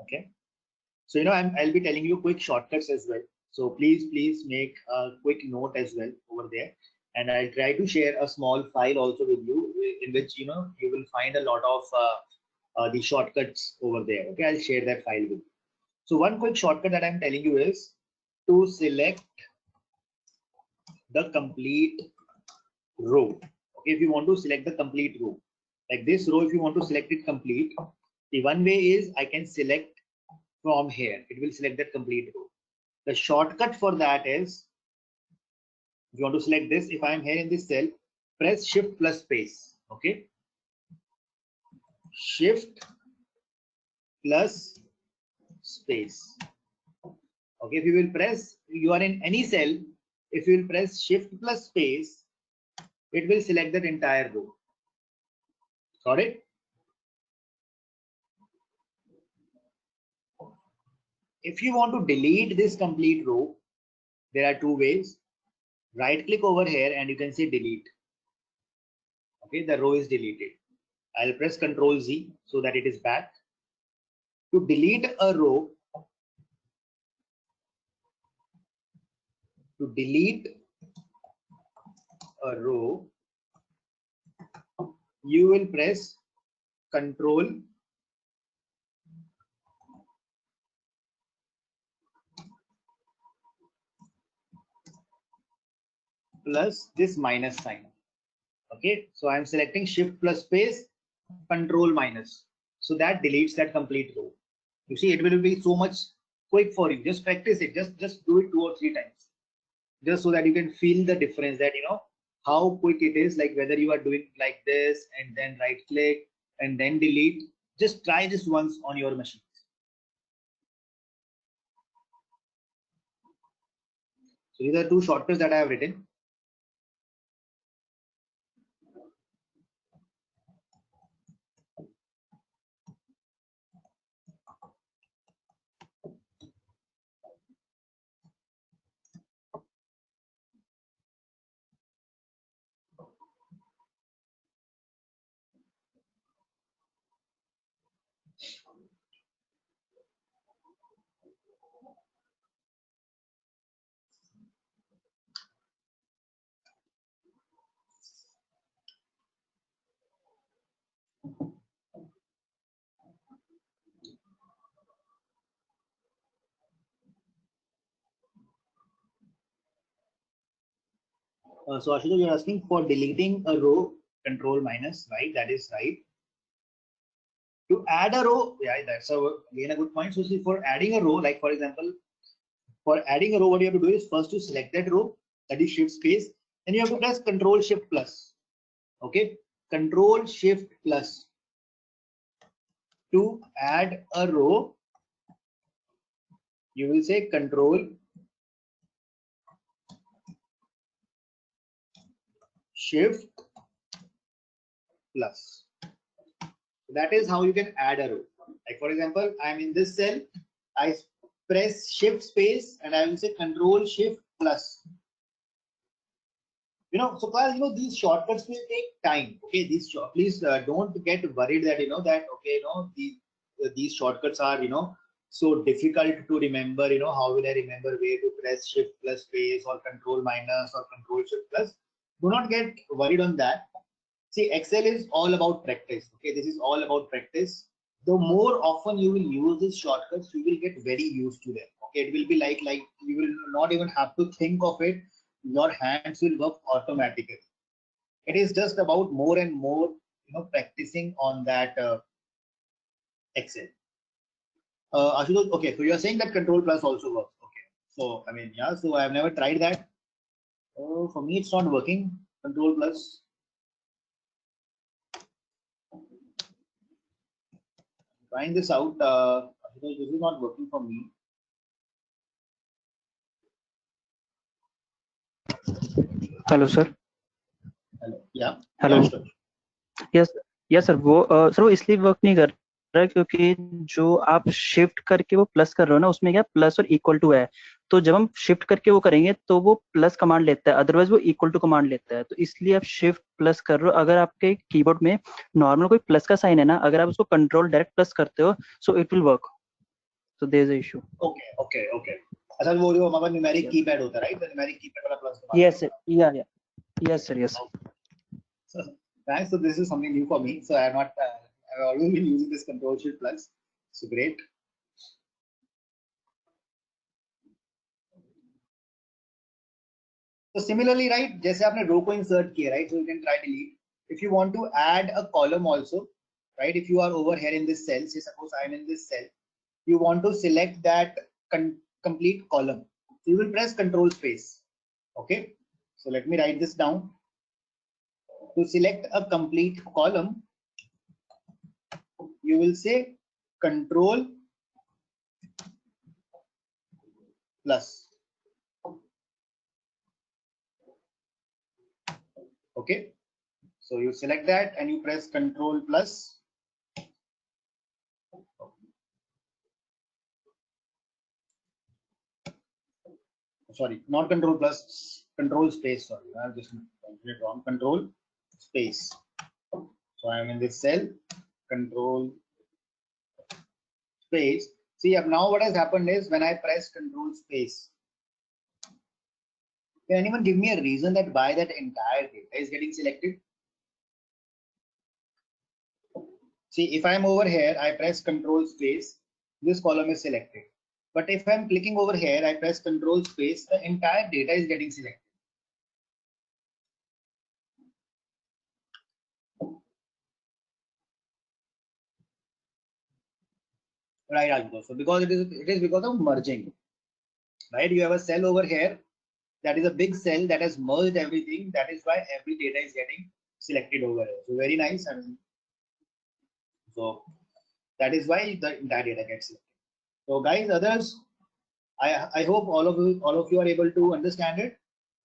Okay, so I'll be telling you quick shortcuts as well. So please make a quick note as well over there, and I'll try to share a small file also with you, in which you will find a lot of the shortcuts over there. Okay, I'll share that file with you. So one quick shortcut that I'm telling you is to select the complete row. Okay, if you want to select the complete row, like this row, if you want to select it complete, the one way is I can select from here. It will select that complete row. The shortcut for that is, if you want to select this, if I am here in this cell, press shift plus space. Okay, shift plus space. Okay, if you will press, you are in any cell, if you will press shift plus space, it will select that entire row. Got it? If you want to delete this complete row, there are two ways. Right click over here and you can say delete. Okay, the row is deleted. I'll press Ctrl Z so that it is back. To delete a row, you will press Ctrl plus this minus sign. Okay, so I'm selecting shift plus space, Control minus. So that deletes that complete row. You see, it will be so much quick for you. Just practice it. Just do it 2 or 3 times, just so that you can feel the difference. That you know how quick it is. Like whether you are doing like this and then right click and then delete. Just try this once on your machine. So these are 2 shortcuts that I have written. So Ashutosh, you're asking for deleting a row, Control minus, right? That is right. To add a row, yeah, that's again a good point. So see, for adding a row, like for example, for adding a row, what you have to do is first to select that row, that is shift space, then you have to press Control Shift plus. Okay, Control Shift plus. To add a row, you will say Control Shift plus. That is how you can add a row. Like for example, I'm in this cell, I press shift space and I will say Control Shift plus. You know, so class, you know, these shortcuts will take time. Okay, please don't get worried that that okay, these shortcuts are so difficult to remember. You know, how will I remember where to press shift plus space or Control minus or Control Shift plus? Do not get worried on that. See, Excel is all about practice. Okay, this is all about practice. The more often you will use these shortcuts, you will get very used to them. Okay, it will be like you will not even have to think of it. Your hands will work automatically. It is just about more and more, practicing on that Excel. Ashutosh, okay, so you are saying that Control plus also works. Okay, so I mean, yeah, so I have never tried that. Oh, for me, it's not working. Control plus. Trying this out. This is not working for me. Hello sir. Hello या hello. Yes sir, वो sir वो इसलिए work नहीं कर रहा है क्योंकि जो आप शिफ्ट करके वो प्लस कर रहे हो ना, उसमें क्या प्लस और इक्वल टू है. तो जब हम शिफ्ट करके वो करेंगे तो वो प्लस कमांड लेता है, अदरवाइज वो इक्वल टू कमांड लेता है. तो इसलिए आप शिफ्ट प्लस कर रहे हो. अगर आपके कीबोर्ड में नॉर्मल कोई प्लस का साइन है ना, अगर आप उसको कंट्रोल डायरेक्ट प्लस करते हो so it will work. So there is a issue. Okay. अच्छा, वो जो हमारा न्यूमेरिक कीपैड होता है, राइट? द न्यूमेरिक कीपैड वाला प्लस. Yes sir. या yes sir. Yes. Thanks. So this is something new for me. So I have not. I've always been using this Control Shift plus. So great. So similarly, right? जैसे आपने row को insert किया, right? So you can try delete. If you want to add a column also, right? If you are over here in this cell, say suppose I am in this cell, you want to select that complete column. So you will press Control space. Okay. So let me write this down. To select a complete column, you will say control plus. Okay, so you select that and you press control plus. Sorry, not control plus, control space. Sorry, I've just it wrong. Control space. So I'm in this cell, control space. See, now what has happened is when I press control space, can anyone give me a reason that why that entire data is getting selected? See, if I'm over here, I press control space, this column is selected. But if I'm clicking over here, I press control space, the entire data is getting selected. Right, Ashutosh. So because it is because of merging. Right? You have a cell over here that is a big cell that has merged everything. That is why every data is getting selected over here. So very nice. I mean, so that is why the entire data gets selected. So guys, others, I hope all of you are able to understand it,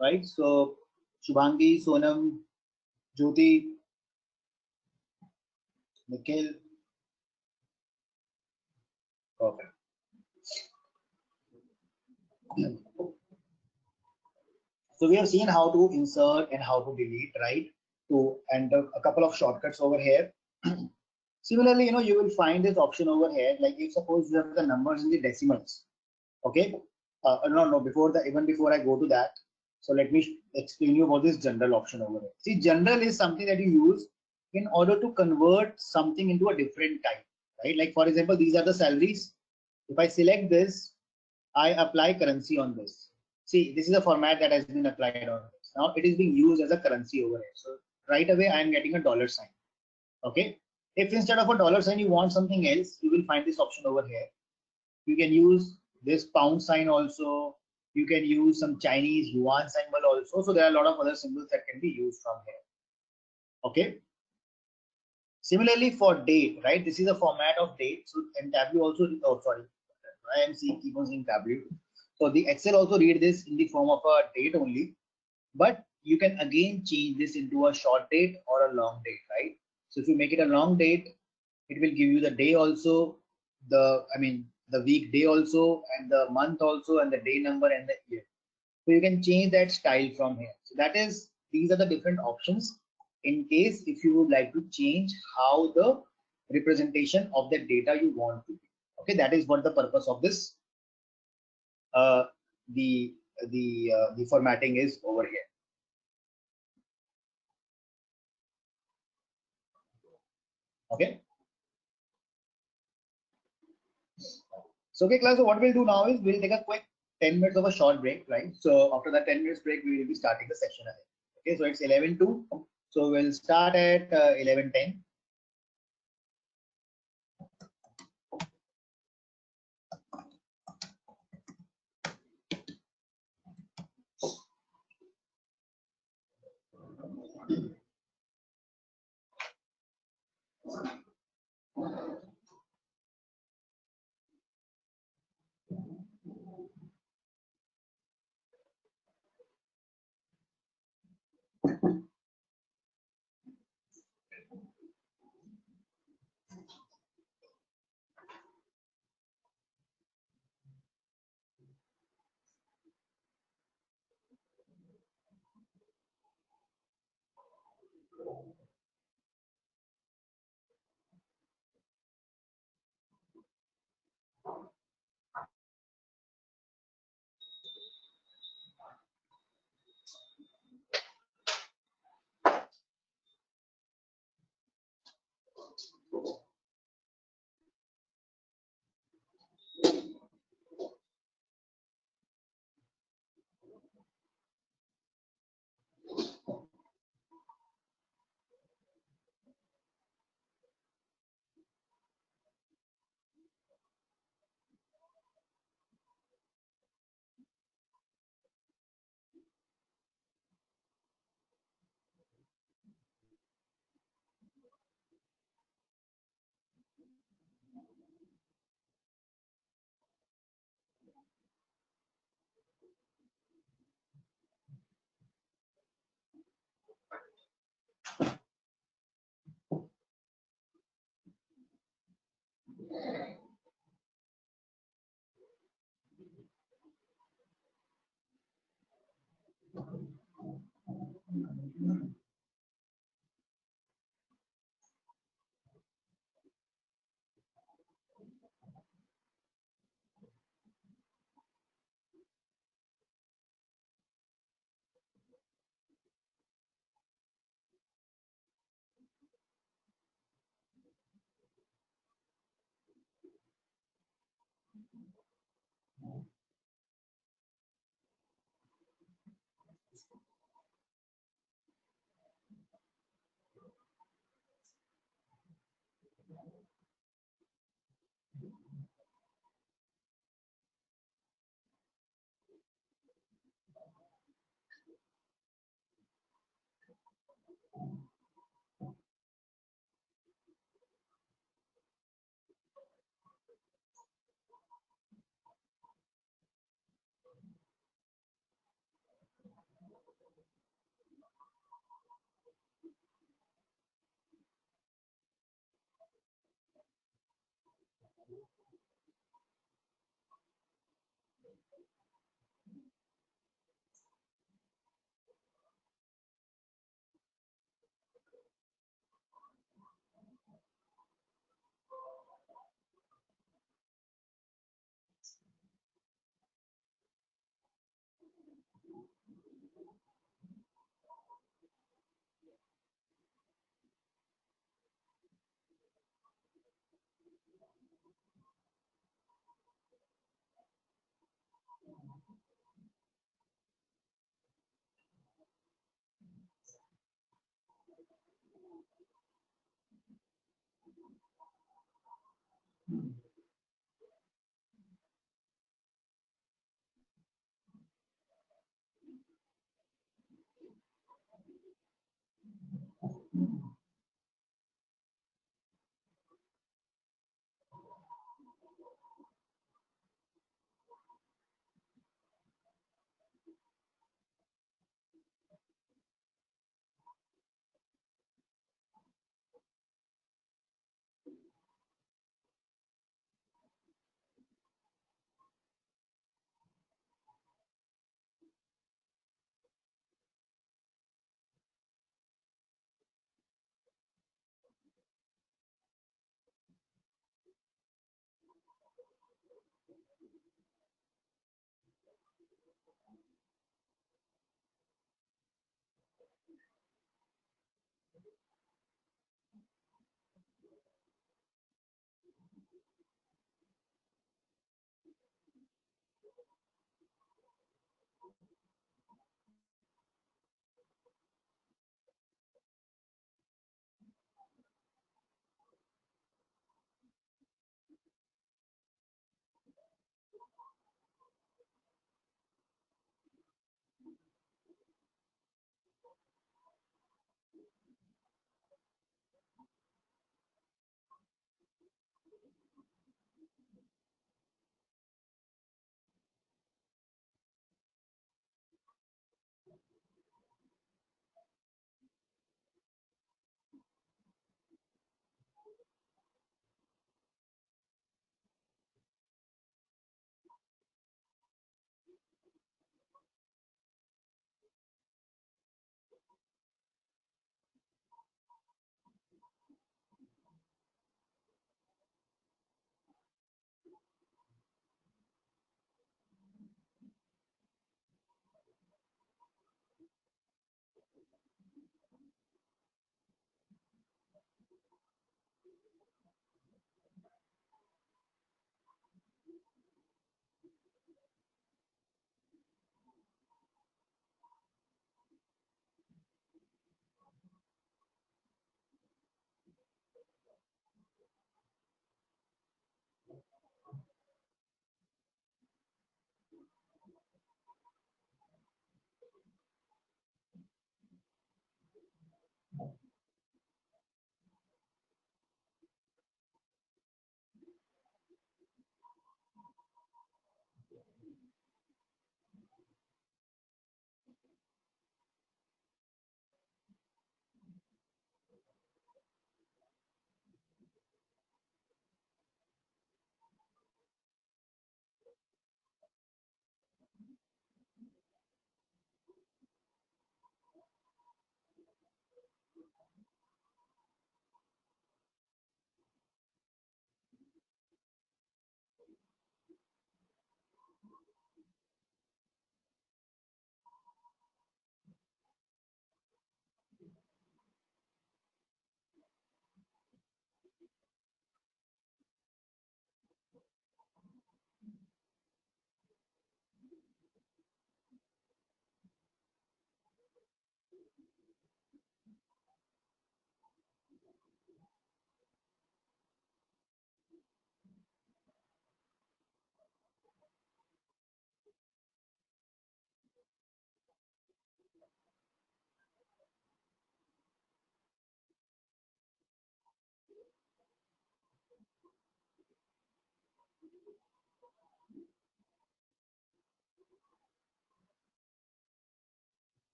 right? So Shubhangi, Sonam, Jyoti, Nikhil, perfect. So we have seen how to insert and how to delete, right? And a couple of shortcuts over here. Similarly, you will find this option over here. Like if suppose you have the numbers in the decimals, okay? No, even before I go to that, so let me explain you about this general option over here. See, general is something that you use in order to convert something into a different type, right? Like for example, these are the salaries. If I select this, I apply currency on this. See, this is a format that has been applied on this. Now it is being used as a currency over here. So right away, I am getting a dollar sign. Okay. If instead of a dollar sign, you want something else, you will find this option over here. You can use this pound sign also. You can use some Chinese yuan symbol also. So there are a lot of other symbols that can be used from here. Okay. Similarly for date, right? This is a format of date. So and Tableau also, oh sorry, I am seeing keep on seeing Tableau. So the Excel also read this in the form of a date only, but you can again change this into a short date or a long date, right? So if you make it a long date, it will give you the day also, the week day also, and the month also, and the day number and the year. So you can change that style from here. So these are the different options in case if you would like to change how the representation of the data you want to be. Okay, that is what the purpose of this the formatting is over here. Okay. So okay, class. So what we'll do now is we'll take a quick 10 minutes of a short break, right? So after that 10 minutes break, we will be starting the session again. Okay, so it's 11:02. So we'll start at 11:10.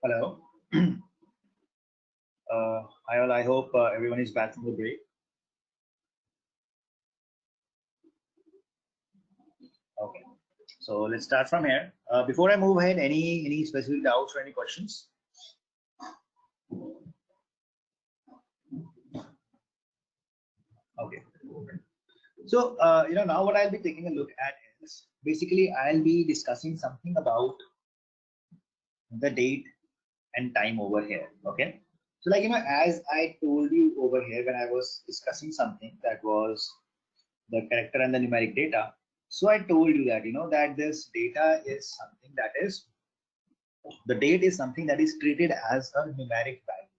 Hello. Hi all. I hope everyone is back from the break. Okay. So let's start from here. Before I move ahead, any specific doubts or any questions? Okay. So now what I'll be taking a look at is basically I'll be discussing something about the date and time over here. Okay. So like as I told you over here when I was discussing something that was the character and the numeric data. So I told you that that this data is something that is the date is something that is treated as a numeric value.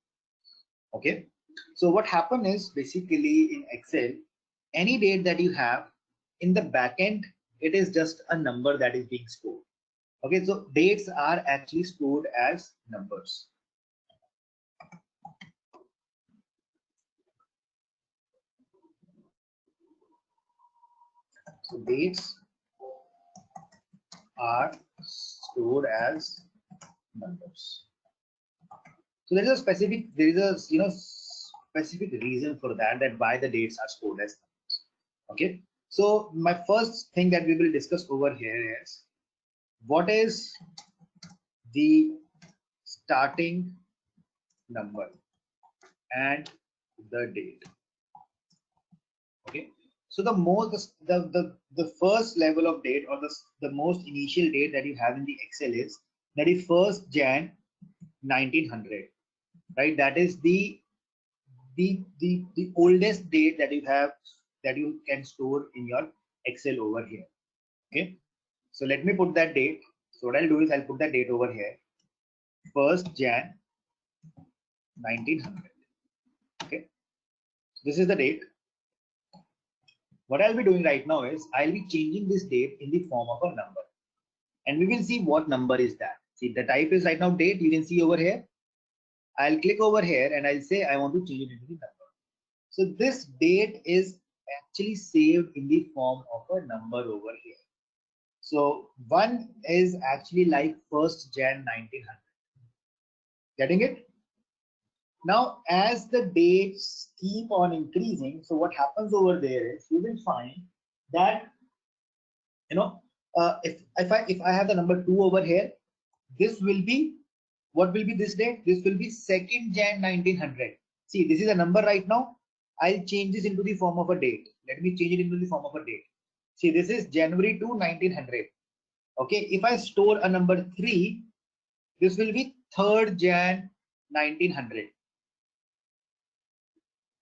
Okay. So what happened is basically in Excel, any date that you have in the backend, it is just a number that is being stored. Okay, so dates are actually stored as numbers. So dates are stored as numbers. So there is a specific specific reason for that why the dates are stored as numbers. Okay, so my first thing that we will discuss over here is what is the starting number and the date. Okay, so the first level of date or the most initial date that you have in the Excel is that is 1st Jan 1900, right? That is the oldest date that you have that you can store in your Excel over here. Okay, so let me put that date. So what I'll do is I'll put that date over here, 1st Jan 1900. Okay, so this is the date. What I'll be doing right now is I'll be changing this date in the form of a number, and we will see what number is that. See, the type is right now date. You can see over here. I'll click over here and I'll say I want to change it into the number. So this date is actually saved in the form of a number over here. So one is actually like 1st Jan 1900. Getting it? Now, as the dates keep on increasing, so what happens over there is you will find that if I have the number 2 over here, this will be what will be this date? This will be 2nd Jan 1900. See, this is a number right now. I'll change this into the form of a date. Let me change it into the form of a date. See, this is January 2 1900. Okay, if I store a number 3, this will be 3rd Jan 1900.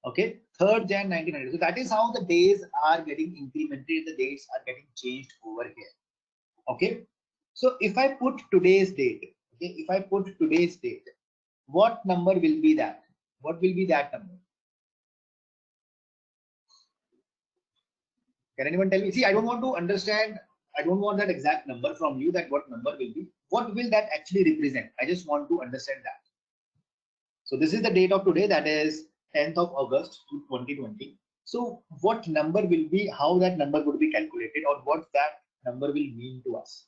Okay, 3rd Jan 1900. So that is how the days are getting incremented, the dates are getting changed over here. Okay, so if I put today's date, okay, if I put today's date, what number will be that? What will be that number? Can anyone tell me? See, I don't want to understand, I don't want that exact number from you, that what number will be. What will that actually represent? I just want to understand that. So this is the date of today, that is 10th of August 2020. So what number will be, how that number would be calculated, or what that number will mean to us?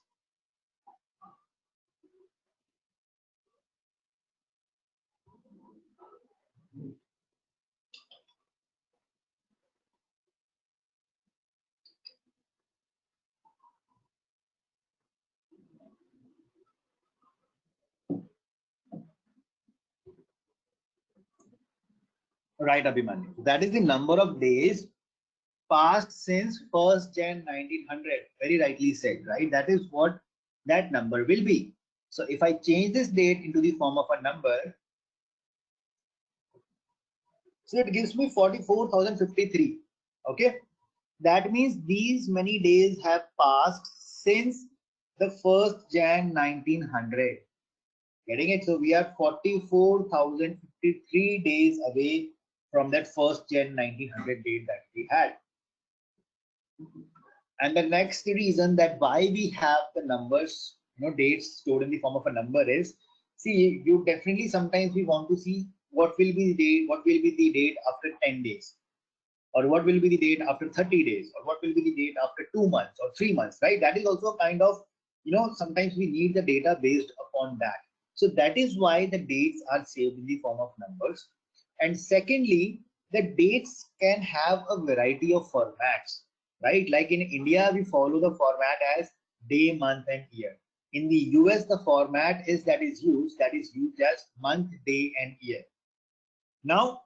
Right, Abhimanyu. That is the number of days passed since 1st Jan 1900. Very rightly said, right? That is what that number will be. So if I change this date into the form of a number, so it gives me 44,053. Okay. That means these many days have passed since the 1st Jan 1900. Getting it? So we are 44,053 days away from that 1st Jan 1900 date that we had. And the next reason that why we have the numbers, dates stored in the form of a number is, see, you definitely sometimes we want to see what will be the date, what will be the date after 10 days, or what will be the date after 30 days, or what will be the date after 2 months or 3 months, right? That is also a kind of, sometimes we need the data based upon that. So that is why the dates are saved in the form of numbers. And secondly, the dates can have a variety of formats, right? Like in India, we follow the format as day, month, and year. In the US, the format is used as month, day, and year. Now,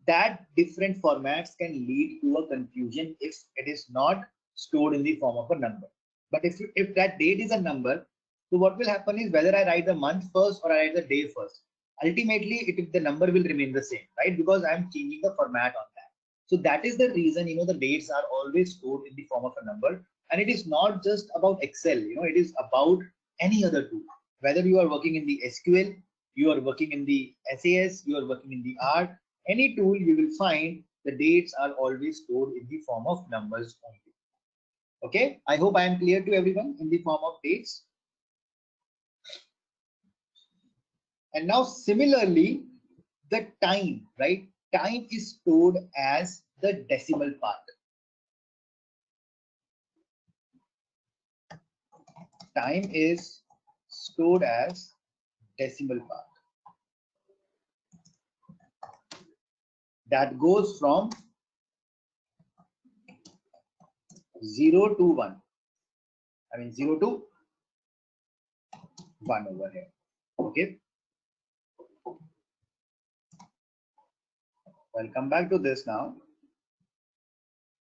that different formats can lead to a confusion if it is not stored in the form of a number. But if that date is a number, so what will happen is whether I write the month first or I write the day first, ultimately the number will remain the same, right? Because I'm changing the format on that. So that is the reason, the dates are always stored in the form of a number. And it is not just about Excel, it is about any other tool. Whether you are working in the SQL, you are working in the SAS, you are working in the R, any tool you will find the dates are always stored in the form of numbers only. Okay, I hope I am clear to everyone in the form of dates. And now similarly, the time, right? Time is stored as the decimal part. Time is stored as decimal part. That goes from 0 to 1. I mean 0 to 1 over here. Okay. I'll come back to this now.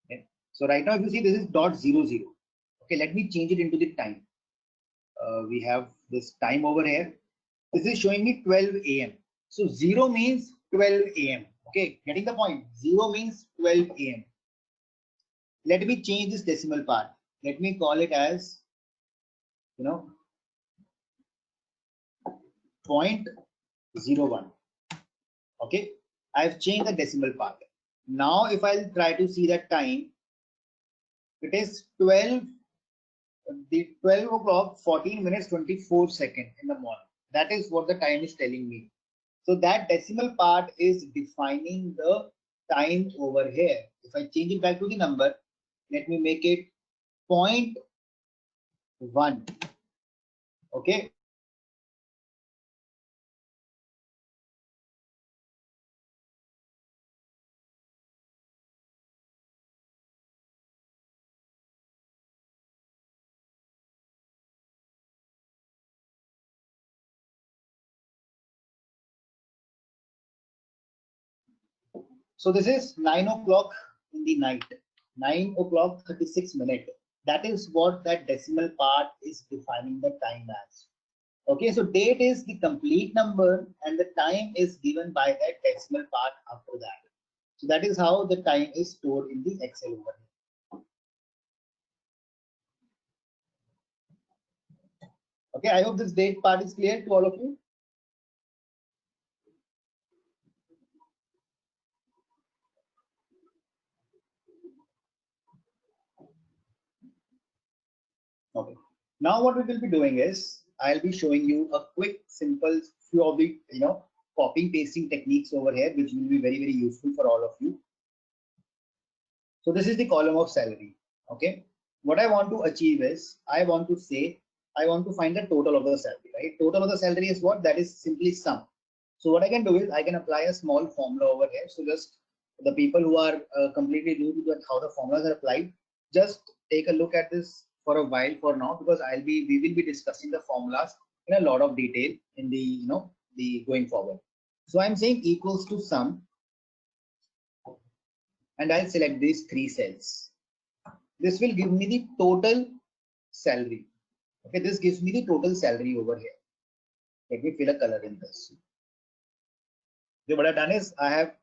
Okay. So right now, if you see, this is .00. Okay, let me change it into the time. We have this time over here. This is showing me 12 a.m. So 0 means 12 a.m. Okay, getting the point. 0 means 12 a.m. Let me change this decimal part. Let me call it as, 0.01. Okay, I've changed the decimal part. Now, if I'll try to see that time, it is 12 o'clock, 14 minutes, 24 seconds in the morning. That is what the time is telling me. So that decimal part is defining the time over here. If I change it back to the number, let me make it 0.1. Okay. So this is 9 o'clock in the night, 9 o'clock 36 minutes. That is what that decimal part is defining the time as. Okay, so date is the complete number and the time is given by that decimal part after that. So that is how the time is stored in the Excel over here. Okay, I hope this date part is clear to all of you. Okay. Now what we will be doing is I'll be showing you a quick, simple few of the copying pasting techniques over here, which will be very, very useful for all of you. So this is the column of salary. Okay. What I want to achieve is I want to find the total of the salary, right? Total of the salary is what? That is simply sum. So what I can do is I can apply a small formula over here. So just the people who are completely new to that, how the formulas are applied, just take a look at this for a while for now, because we will be discussing the formulas in a lot of detail in the the going forward. So I'm saying equals to sum, and I'll select these three cells. This will give me the total salary. Okay, this gives me the total salary over here. Let me fill a color in this. So what I've done is I have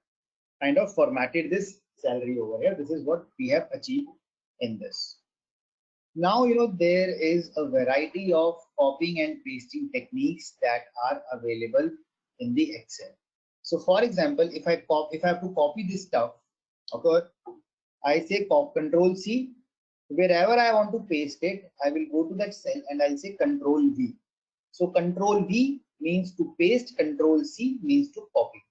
kind of formatted this salary over here. This is what we have achieved in this. Now, there is a variety of copying and pasting techniques that are available in the Excel. So for example, if I have to copy this stuff, okay, I say Control C. Wherever I want to paste it, I will go to that cell and I'll say Control V. So Control V means to paste, Control C means to copy.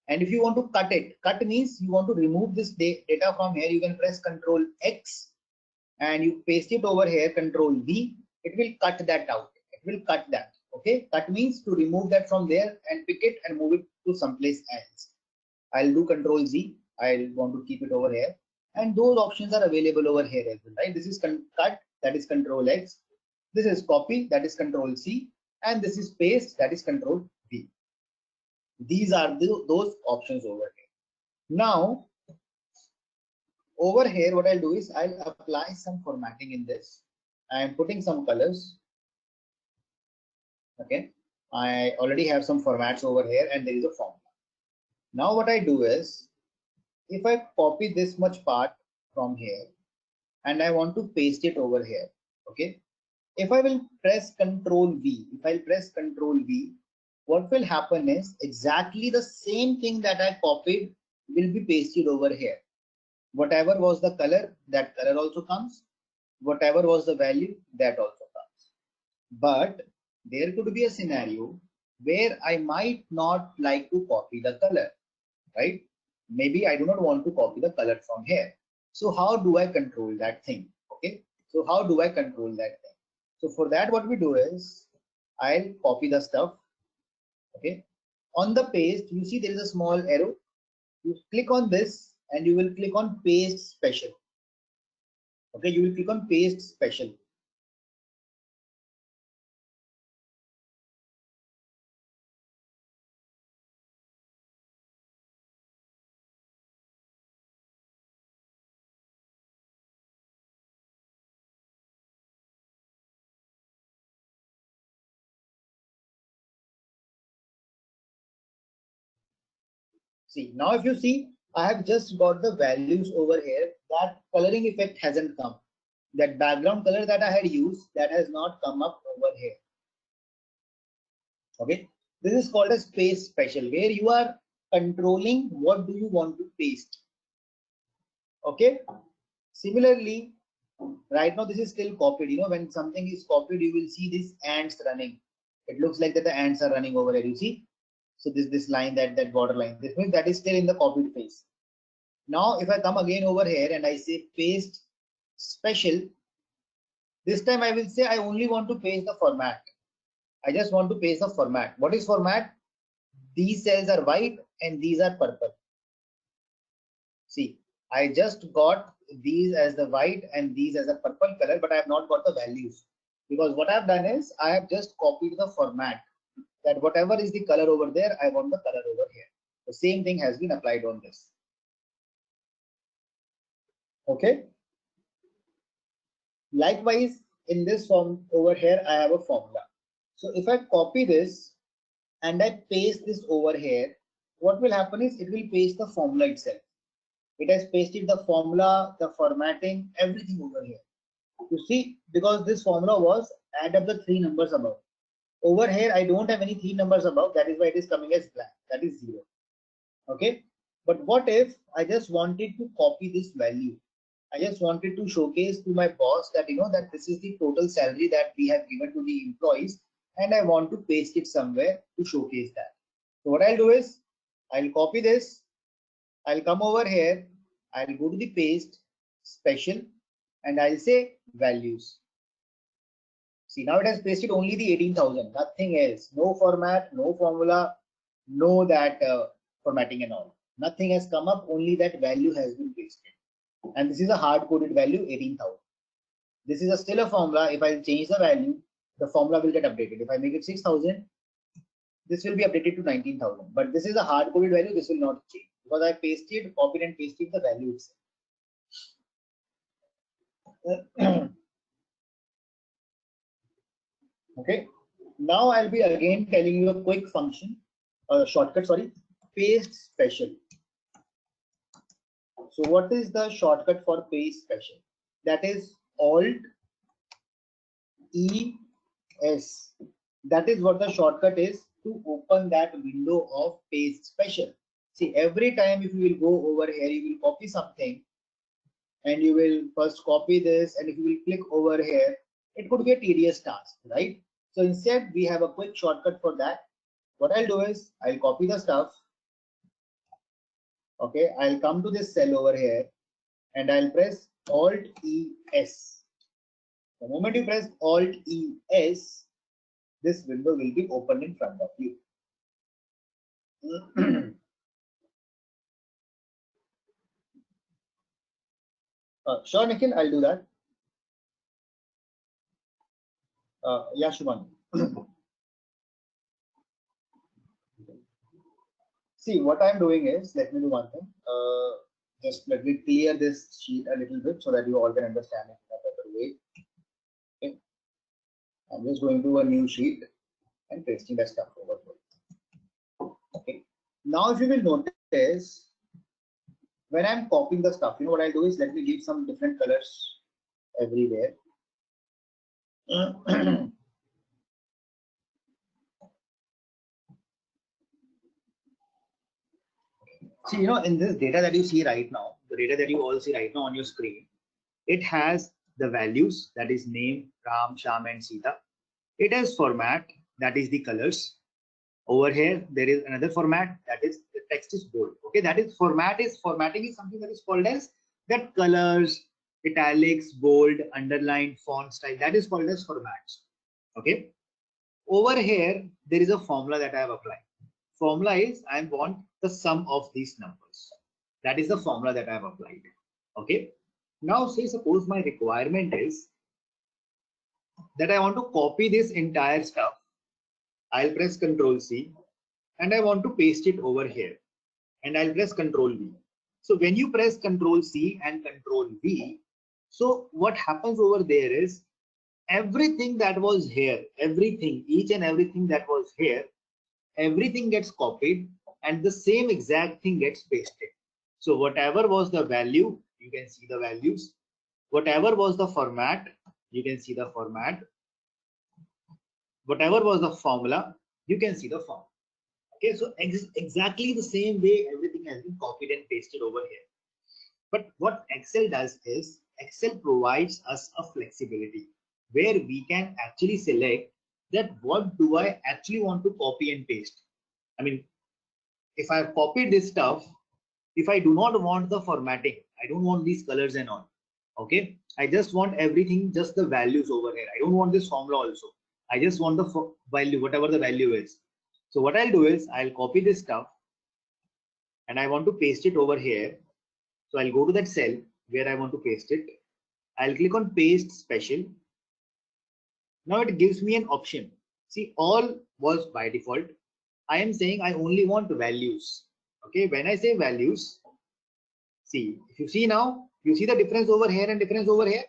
And if you want to cut it, cut means you want to remove this data from here, you can press Control X and you paste it over here, Control V, it will cut that out. It will cut that. Okay, cut means to remove that from there and pick it and move it to someplace else. I'll do Control Z. I want to keep it over here. And those options are available over here as well, right? This is cut, that is Control X. This is copy, that is Control C. And this is paste, that is Control V. These are those options over here. Now, over here, what I'll do is I'll apply some formatting in this. I'm putting some colors. Okay, I already have some formats over here and there is a formula. Now what I do is, if I copy this much part from here and I want to paste it over here, okay, if I will press Control V, what will happen is exactly the same thing that I copied will be pasted over here. Whatever was the color, that color also comes. Whatever was the value, that also comes. But there could be a scenario where I might not like to copy the color, right? Maybe I do not want to copy the color from here. So how do I control that thing? Okay, so how do I control that thing? So for that, what we do is I'll copy the stuff. Okay, on the paste, you see there is a small arrow. You click on this and you will click on paste special. Okay, you will click on paste special. See, now if you see, I have just got the values over here. That coloring effect hasn't come. That background color that I had used, that has not come up over here. Okay, this is called as paste special, where you are controlling what do you want to paste. Okay, similarly, right now this is still copied. When something is copied, you will see these ants running. It looks like that the ants are running over here, you see. So this line, that border line, this means that is still in the copied phase. Now if I come again over here and I say paste special, this time I will say I only want to paste the format. I just want to paste the format. What is format? These cells are white and these are purple. See, I just got these as the white and these as a purple color, but I have not got the values, because what I've done is I have just copied the format, that whatever is the color over there, I want the color over here. The same thing has been applied on this. Okay. Likewise, in this form over here, I have a formula. So if I copy this and I paste this over here, what will happen is it will paste the formula itself. It has pasted the formula, the formatting, everything over here. You see, because this formula was add up the three numbers above. Over here, I don't have any three numbers above. That is why it is coming as blank. That is 0. Okay. But what if I just wanted to copy this value? I just wanted to showcase to my boss that, that this is the total salary that we have given to the employees, and I want to paste it somewhere to showcase that. So what I'll do is I'll copy this. I'll come over here. I'll go to the paste special and I'll say values. See, now it has pasted only the 18,000, nothing else, no format, no formula, no that formatting and all. Nothing has come up, only that value has been pasted. And this is a hard coded value, 18,000. This is still a formula. If I change the value, the formula will get updated. If I make it 6,000, this will be updated to 19,000. But this is a hard coded value, this will not change because I pasted, copied and pasted the value itself. Okay. Now I'll be again telling you a quick function, shortcut, sorry, paste special. So what is the shortcut for paste special? That is Alt E S. That is what the shortcut is to open that window of paste special. See, every time if you will go over here, you will copy something and you will first copy this, and if you will click over here, it could be a tedious task, right? So instead we have a quick shortcut for that. What I'll do is I'll copy the stuff. Okay, I'll come to this cell over here and I'll press Alt E S. The moment you press Alt E S, this window will be opened in front of you. Sure, Nikhil, I'll do that. Yeah, Shubhan. See, what I'm doing is, let me do one thing. Just let me clear this sheet a little bit so that you all can understand it in a better way. Okay. I'm just going to a new sheet and pasting that stuff over here. Okay. Now, if you will notice, when I'm copying the stuff, you know what I'll do is let me give some different colors everywhere. See, you know, in this data that you see right now, the data that you all see right now on your screen, it has the values, that is name, Ram, Sham, and Sita. It has format, that is the colors. Over here, there is another format, that is the text is bold. Okay, that is formatting is something that is called as that colors, italics, bold, underline, font style. That is called as formats. Okay. Over here, there is a formula that I have applied. Formula is I want the sum of these numbers. That is the formula that I have applied. Okay. Now, say suppose my requirement is that I want to copy this entire stuff. I'll press Ctrl C and I want to paste it over here, and I'll press Ctrl V. So when you press Ctrl C and Ctrl V, so what happens over there is everything that was here, everything, each and everything that was here, everything gets copied and the same exact thing gets pasted. So whatever was the value, you can see the values. Whatever was the format, you can see the format. Whatever was the formula, you can see the formula. Okay, so exactly the same way everything has been copied and pasted over here. But what Excel does is Excel provides us a flexibility where we can actually select that what do I actually want to copy and paste. I mean, if I've copied this stuff, if I do not want the formatting, I don't want these colors and all. Okay, I just want everything, just the values over here. I don't want this formula also. I just want the value, whatever the value is. So what I'll do is I'll copy this stuff and I want to paste it over here. So I'll go to that cell where I want to paste it. I'll click on paste special. Now it gives me an option. See, all was by default. I am saying I only want values. Okay, when I say values, see, if you see now, you see the difference over here and difference over here.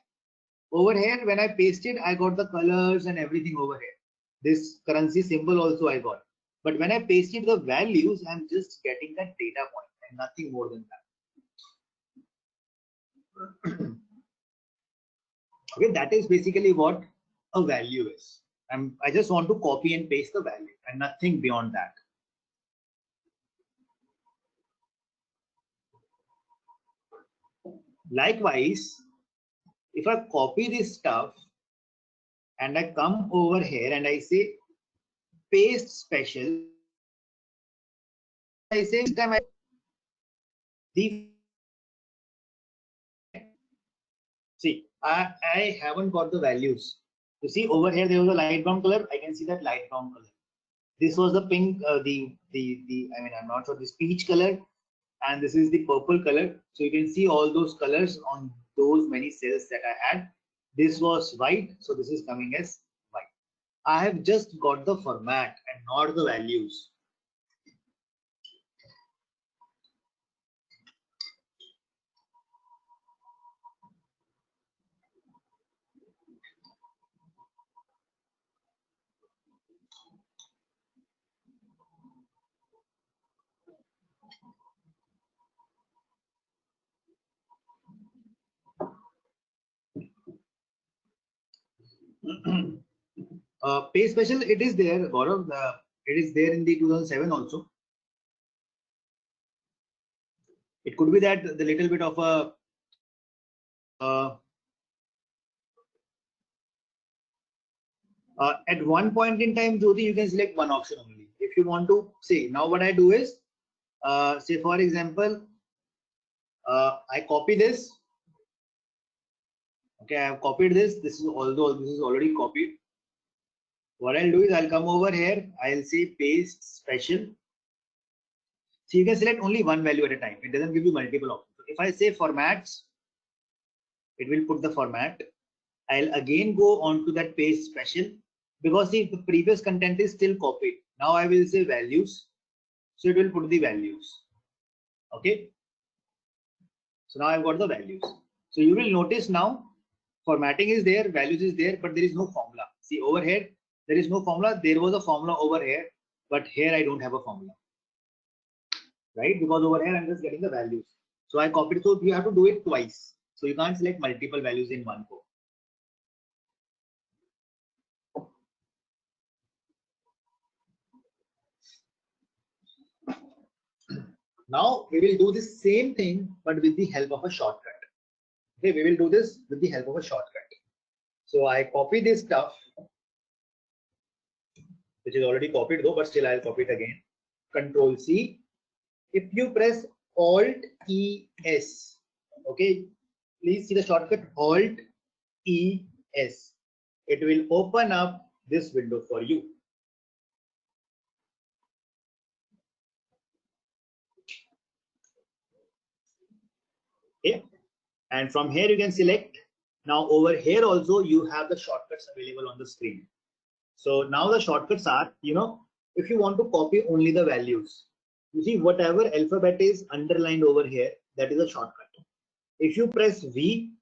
Over here, when I pasted, I got the colors and everything over here. This currency symbol also I got. But when I pasted the values, I'm just getting that data point and nothing more than that. Okay, that is basically what a value is. I just want to copy and paste the value and nothing beyond that. Likewise, if I copy this stuff and I come over here and I say paste special, I say this time see, I haven't got the values. You see over here there was a light brown color. I can see that light brown color. This was the pink, I mean, I'm not sure, this peach color, and this is the purple color. So you can see all those colors on those many cells that I had. This was white, so this is coming as white. I have just got the format and not the values. Pay special, it is there, Gaurav. It is there in the 2007 also. It could be that the little bit of a at one point in time, Jyoti, you can select one option only. If you want to say, now what I do is, say for example, I copy this. Okay, I have copied this. This is, although this is already copied. What I'll do is I'll come over here. I'll say paste special. So you can select only one value at a time. It doesn't give you multiple options. So if I say formats, it will put the format. I'll again go on to that paste special, because see, the previous content is still copied. Now I will say values. So it will put the values. Okay. So now I've got the values. So you will notice now formatting is there, values is there, but there is no formula. See over here, there is no formula. There was a formula over here, but here I don't have a formula, right? Because over here I'm just getting the values. So I copied. So you have to do it twice. So you can't select multiple values in one go. Now we will do the same thing, but with the help of a shortcut. Okay, we will do this with the help of a shortcut. So I copy this stuff, which is already copied though, but still I'll copy it again. Control C. If you press Alt E S, okay, please see the shortcut Alt E S. It will open up this window for you. Okay, and from here you can select. Now over here also you have the shortcuts available on the screen. So now the shortcuts are, if you want to copy only the values, you see whatever alphabet is underlined over here, that is a shortcut. If you press V,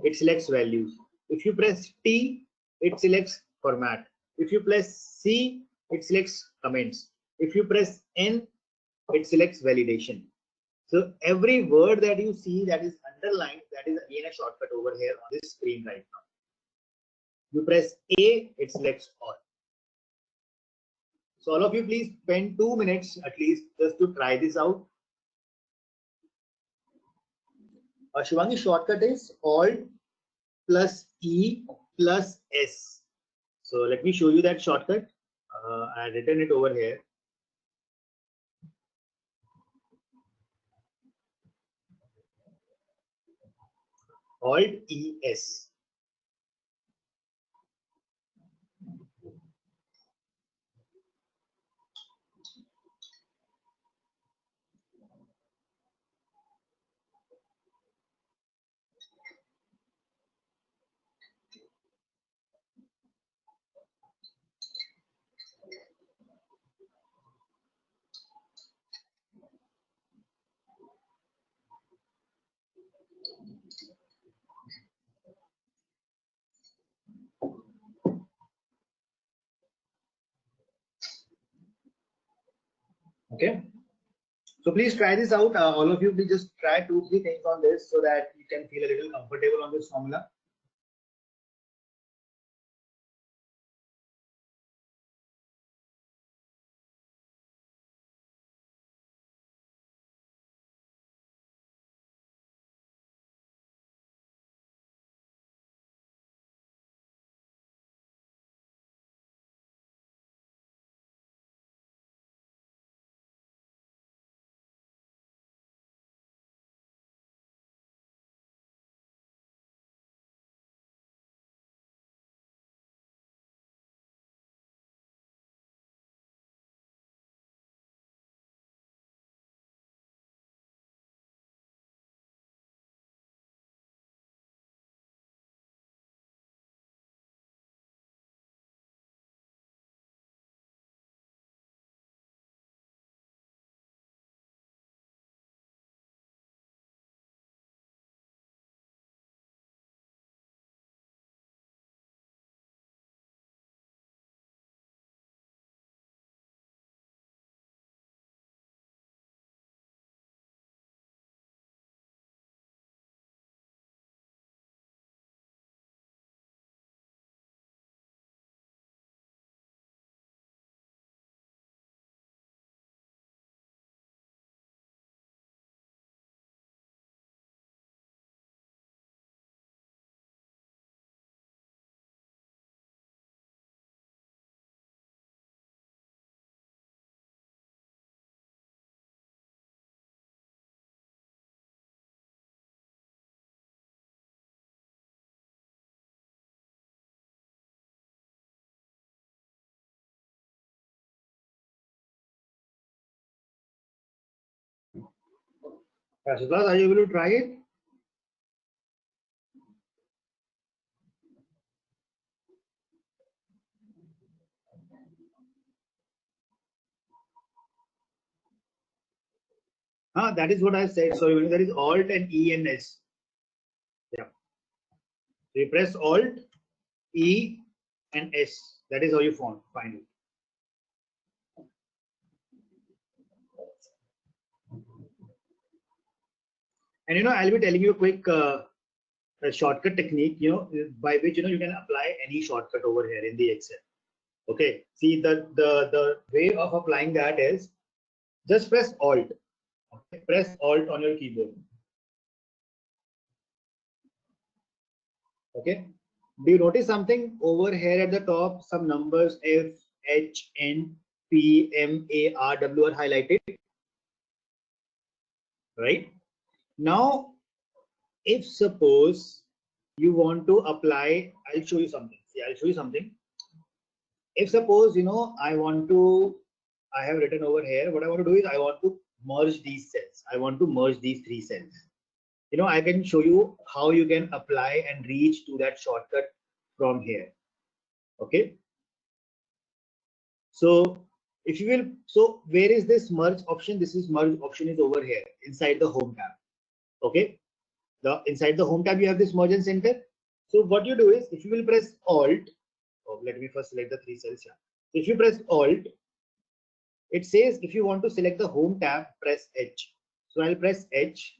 it selects values. If you press T, it selects format. If you press C, it selects comments. If you press N, it selects validation. So every word that you see that is underlined, that is again a shortcut over here on this screen right now. You press A, it selects all. So all of you please spend 2 minutes at least just to try this out. Shivangi, shortcut is Alt plus E plus S. So let me show you that shortcut. I have written it over here. Alt E S. Okay. So please try this out. All of you, please just try 2-3 things on this so that you can feel a little comfortable on this formula. Shashwat, are you able to try it? That is what I said. So there is Alt and E and S. Yeah. So you press Alt, E, and S. That is how you find it. And I'll be telling you a quick a shortcut technique, by which you can apply any shortcut over here in the Excel. Okay. See, the way of applying that is just press Alt. Okay? Press Alt on your keyboard. Okay. Do you notice something over here at the top? Some numbers F, H, N, P, M, A, R, W are highlighted. Right? Now, if suppose you want to apply, I'll show you something. See, I'll show you something. If suppose, I have written over here, what I want to do is I want to merge these cells. I want to merge these three cells. I can show you how you can apply and reach to that shortcut from here. Okay. So if you will, so where is this merge option? This is merge option is over here inside the home tab. Okay. Inside the home tab, you have this merge and center. So what you do is if you will press Alt, let me first select the three cells here. If you press Alt, it says if you want to select the home tab, press H. So I'll press H.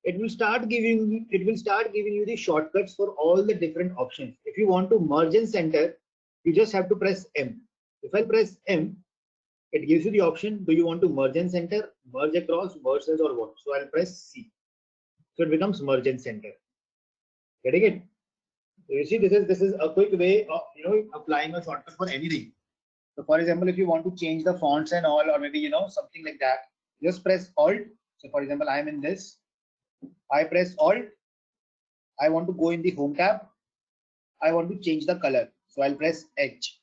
It will start giving you the shortcuts for all the different options. If you want to merge and center, you just have to press M. If I press M, it gives you the option, do you want to merge and center, merge across, merge cells, or what? So I'll press C. So it becomes merge and center. Getting it? So you see, this is a quick way of applying a shortcut for anything. So for example, if you want to change the fonts and all, or maybe something like that, just press Alt. So for example, I'm in this. I press Alt. I want to go in the home tab. I want to change the color. So I'll press H.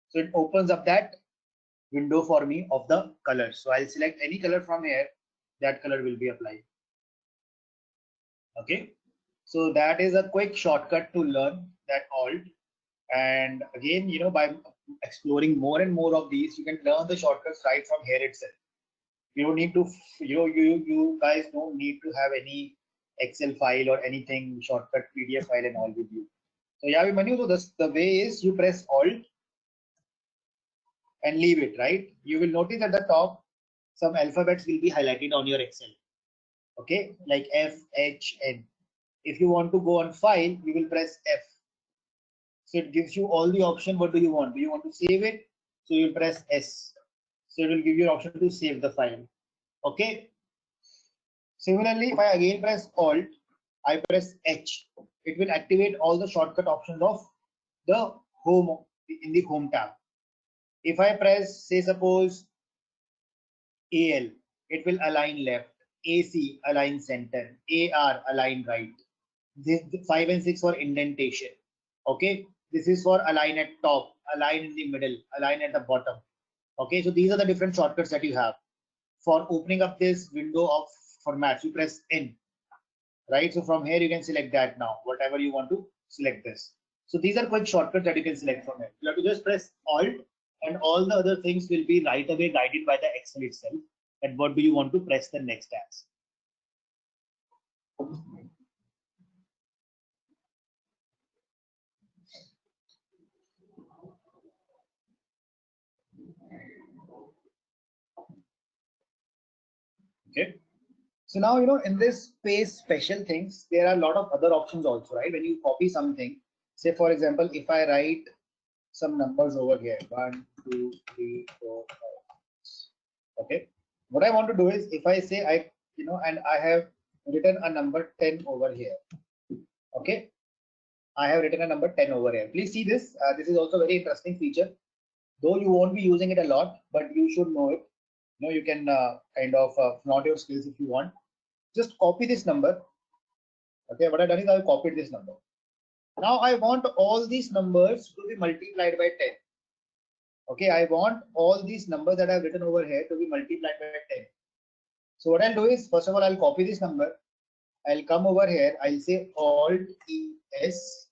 So it opens up that window for me of the color. So I'll select any color from here. That color will be applied. Okay. So that is a quick shortcut to learn that Alt. And again, by exploring more and more of these, you can learn the shortcuts right from here itself. You don't need to, you guys don't need to have any Excel file or anything, shortcut PDF file and all with you. So yeah, Manu, so the way is you press Alt and leave it, right? You will notice at the top, some alphabets will be highlighted on your Excel. Okay, like F, H, N. If you want to go on file, you will press F. So it gives you all the option. What do you want? Do you want to save it? So you press S. So it will give you an option to save the file. Okay. Similarly, if I again press Alt, I press H. It will activate all the shortcut options of the home in the home tab. If I press, say, suppose AL, it will align left. AC align center. AR align right. This 5 and 6 for indentation. Okay. This is for align at top, align in the middle, align at the bottom. Okay, so these are the different shortcuts that you have. For opening up this window of formats, you press N, right? So from here you can select that now, whatever you want to select this. So these are quick shortcuts that you can select from here. You have to just press Alt and all the other things will be right away guided by the Excel itself. And what do you want to press the next as? Okay. So now, in this space special things, there are a lot of other options also, right? When you copy something, say, for example, if I write some numbers over here, 1, 2, 3, 4, 5, 6. Okay. What I want to do is if I say and I have written a number 10 over here. Okay. I have written a number 10 over here. Please see this. This is also a very interesting feature. Though you won't be using it a lot, but you should know it. You can kind of flaunt your skills if you want. Just copy this number. Okay, what I've done is I've copied this number. Now I want all these numbers to be multiplied by 10. Okay, I want all these numbers that I've written over here to be multiplied by 10. So what I'll do is, first of all, I'll copy this number. I'll come over here. I'll say Alt ES.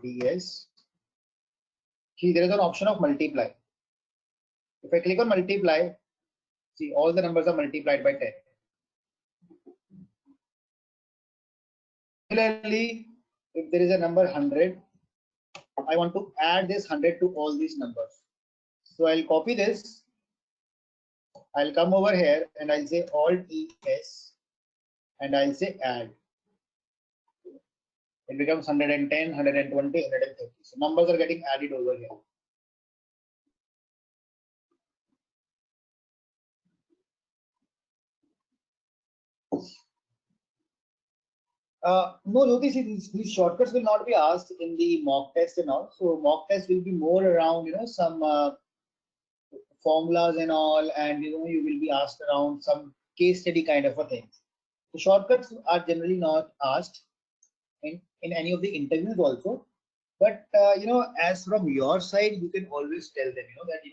DS. See, there is an option of multiply. If I click on multiply, see all the numbers are multiplied by 10. Similarly, if there is a number 100, I want to add this 100 to all these numbers. So I'll copy this. I'll come over here and I'll say Alt ES and I'll say add. It becomes 110, 120, 130. So numbers are getting added over here. No, Jyoti, see, these shortcuts will not be asked in the mock test and all. So mock test will be more around, some formulas and all, and you will be asked around some case study kind of a thing. The shortcuts are generally not asked in any of the interviews also. But as from your side, you can always tell them, that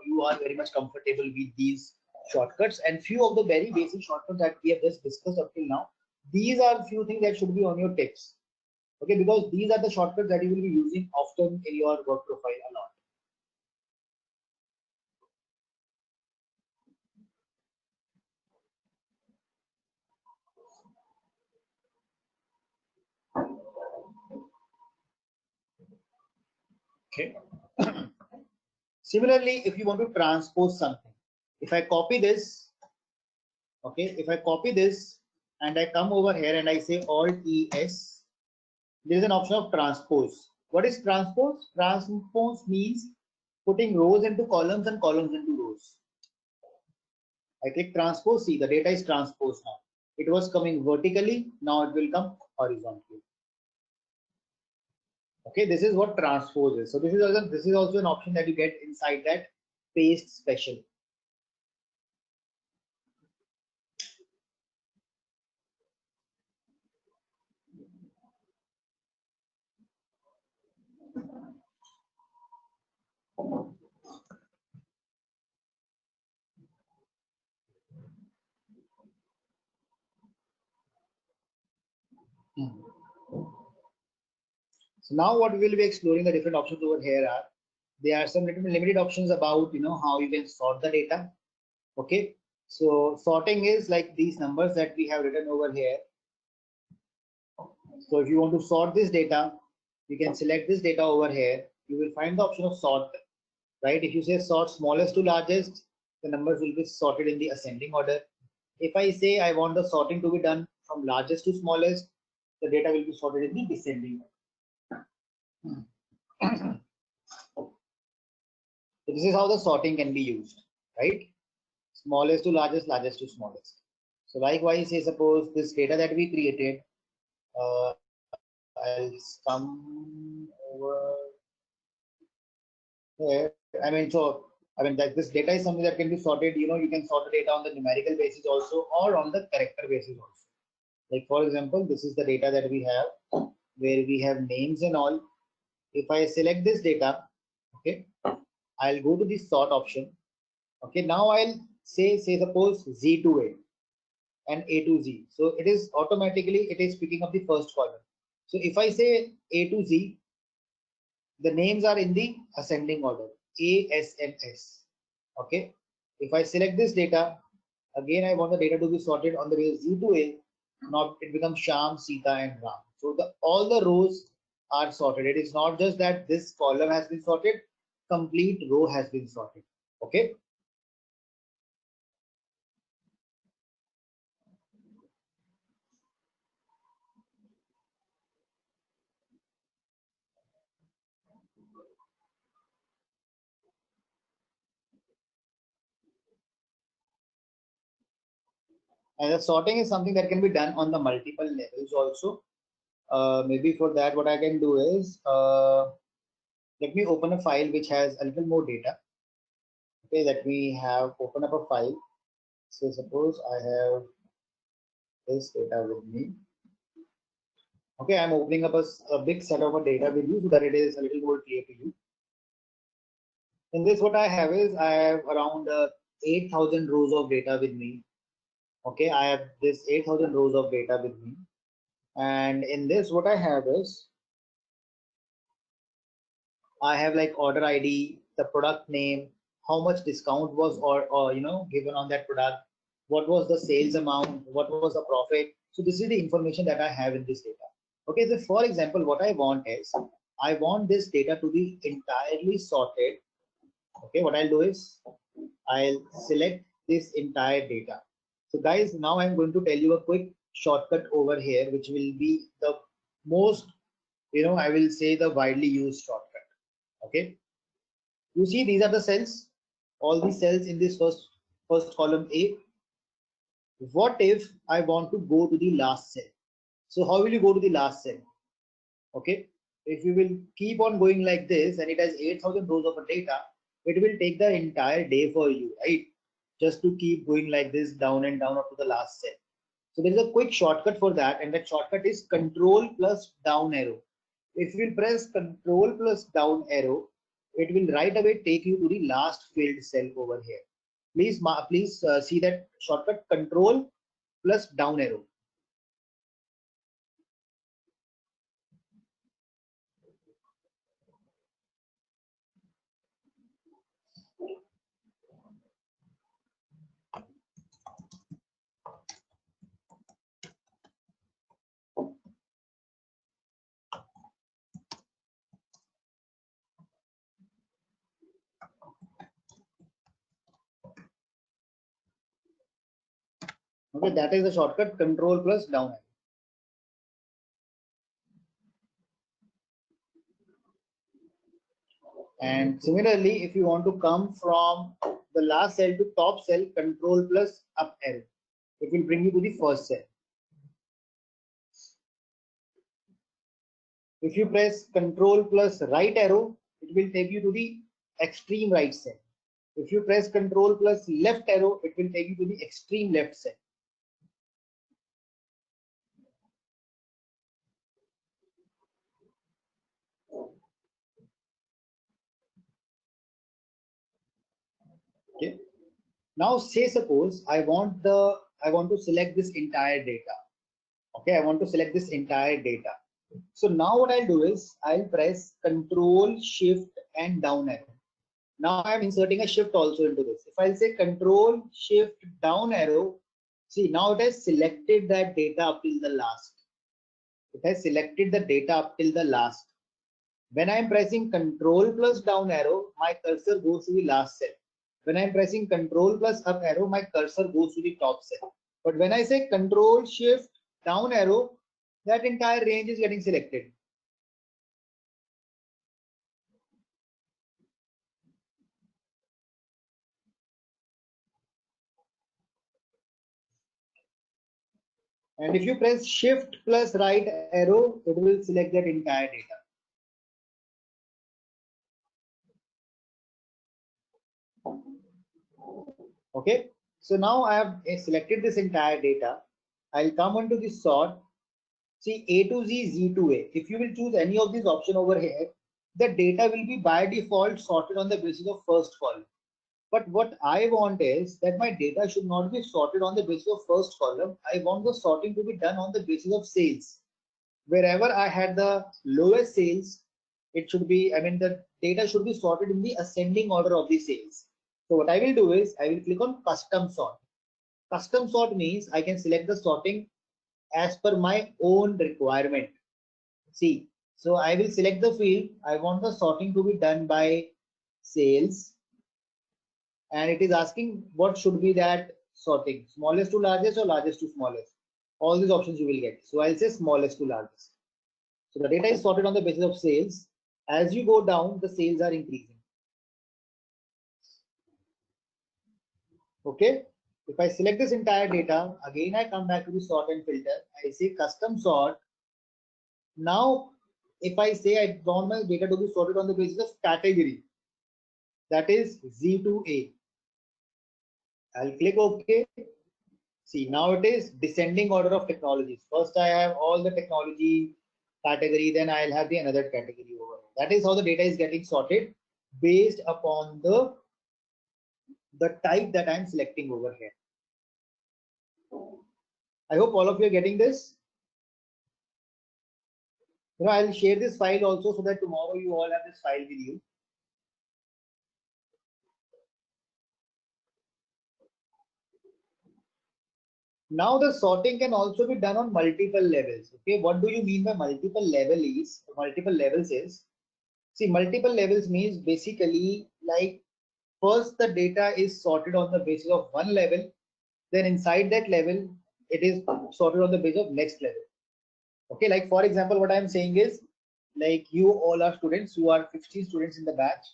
you are very much comfortable with these shortcuts, and few of the very basic shortcuts that we have just discussed up till now. These are few things that should be on your tips, okay? Because these are the shortcuts that you will be using often in your work profile a lot. Okay. Similarly, if you want to transpose something, if I copy this, okay, if I copy this and I come over here and I say Alt ES, there is an option of transpose. What is transpose? Transpose means putting rows into columns and columns into rows. I click transpose, see the data is transposed now. It was coming vertically, now it will come horizontally. Okay, this is what transpose is. So this is also an option that you get inside that paste special. So now what we will be exploring the different options over here are, there are some limited options about how you can sort the data. Okay, so sorting is like these numbers that we have written over here. So if you want to sort this data, you can select this data over here. You will find the option of sort, right? If you say sort smallest to largest, the numbers will be sorted in the ascending order. If I say I want the sorting to be done from largest to smallest, the data will be sorted in the descending order. So this is how the sorting can be used, right? Smallest to largest, largest to smallest. So likewise, say suppose this data that we created, I'll come over here. That this data is something that can be sorted. You can sort the data on the numerical basis also, or on the character basis also. Like for example, this is the data that we have, where we have names and all. If I select this data, okay, I'll go to the sort option. Okay, now I'll say suppose Z to A and A to Z. So it is picking up the first column. So if I say A to Z, the names are in the ascending order, A, S, and S. Okay. If I select this data, again I want the data to be sorted on the way Z to A. Now it becomes Sham, Sita, and Ram. So all the rows are sorted. It is not just that this column has been sorted, complete row has been sorted. Okay. And the sorting is something that can be done on the multiple levels also. Maybe for that, what I can do is, let me open a file which has a little more data. Okay, let me have open up a file. So suppose I have this data with me. Okay, I'm opening up a big set of data with you so that it is a little more clear to you. In this, what I have is I have around 8,000 rows of data with me. Okay, I have this 8,000 rows of data with me. And in this, what I have is I have like order ID, the product name, how much discount was or given on that product, what was the sales amount, what was the profit. So this is the information that I have in this data. Okay, so for example, what I want is I want this data to be entirely sorted. Okay, what I'll do is I'll select this entire data. So guys, now I'm going to tell you a quick shortcut over here, which will be the most, I will say the widely used shortcut. Okay, you see these are the cells, all the cells in this first column A. What if I want to go to the last cell? So how will you go to the last cell? Okay, if you will keep on going like this and it has 8,000 rows of data, it will take the entire day for you, right? Just to keep going like this down and down up to the last cell. So there is a quick shortcut for that, and that shortcut is Control plus down arrow. If you will press Control plus down arrow, it will right away take you to the last filled cell over here. Please see that shortcut Control plus down arrow. Okay, that is the shortcut Control plus down arrow. And similarly, if you want to come from the last cell to top cell, Control plus up arrow, it will bring you to the first cell. If you press Control plus right arrow, it will take you to the extreme right cell. If you press Control plus left arrow, it will take you to the extreme left cell. Okay. Now say suppose I want to select this entire data. Okay, I want to select this entire data. So now what I'll do is I'll press Control, Shift, and down arrow. Now I'm inserting a shift also into this. If I'll say Control, Shift, down arrow, see now it has selected that data up till the last. It has selected the data up till the last. When I'm pressing Control plus down arrow, my cursor goes to the last cell. When I'm pressing Control plus up arrow, my cursor goes to the top cell. But when I say Control, Shift, down arrow, that entire range is getting selected. And if you press Shift plus right arrow, it will select that entire data. Okay, so now I have selected this entire data. I'll come onto the sort. See A to Z, Z to A. If you will choose any of these options over here, the data will be by default sorted on the basis of first column. But what I want is that my data should not be sorted on the basis of first column. I want the sorting to be done on the basis of sales. Wherever I had the lowest sales, it should be, the data should be sorted in the ascending order of the sales. So what I will do is I will click on custom sort. Custom sort means I can select the sorting as per my own requirement. See, so I will select the field. I want the sorting to be done by sales. And it is asking what should be that sorting, smallest to largest or largest to smallest. All these options you will get. So I'll say smallest to largest. So the data is sorted on the basis of sales. As you go down, the sales are increasing. Okay. If I select this entire data, again I come back to the sort and filter. I say custom sort. Now, if I say I want my data to be sorted on the basis of category, that is Z to A. I'll click OK. See, now it is descending order of technologies. First, I have all the technology category, then I'll have the another category over here. That is how the data is getting sorted based upon the type that I'm selecting over here. I hope all of you are getting this. I'll share this file also so that tomorrow you all have this file with you. Now the sorting can also be done on multiple levels. Okay, what do you mean by multiple levels is, see, multiple levels means basically like first the data is sorted on the basis of one level, then inside that level it is sorted on the basis of next level. Okay, like for example, what I'm saying is, like you all are students, you are 15 students in the batch.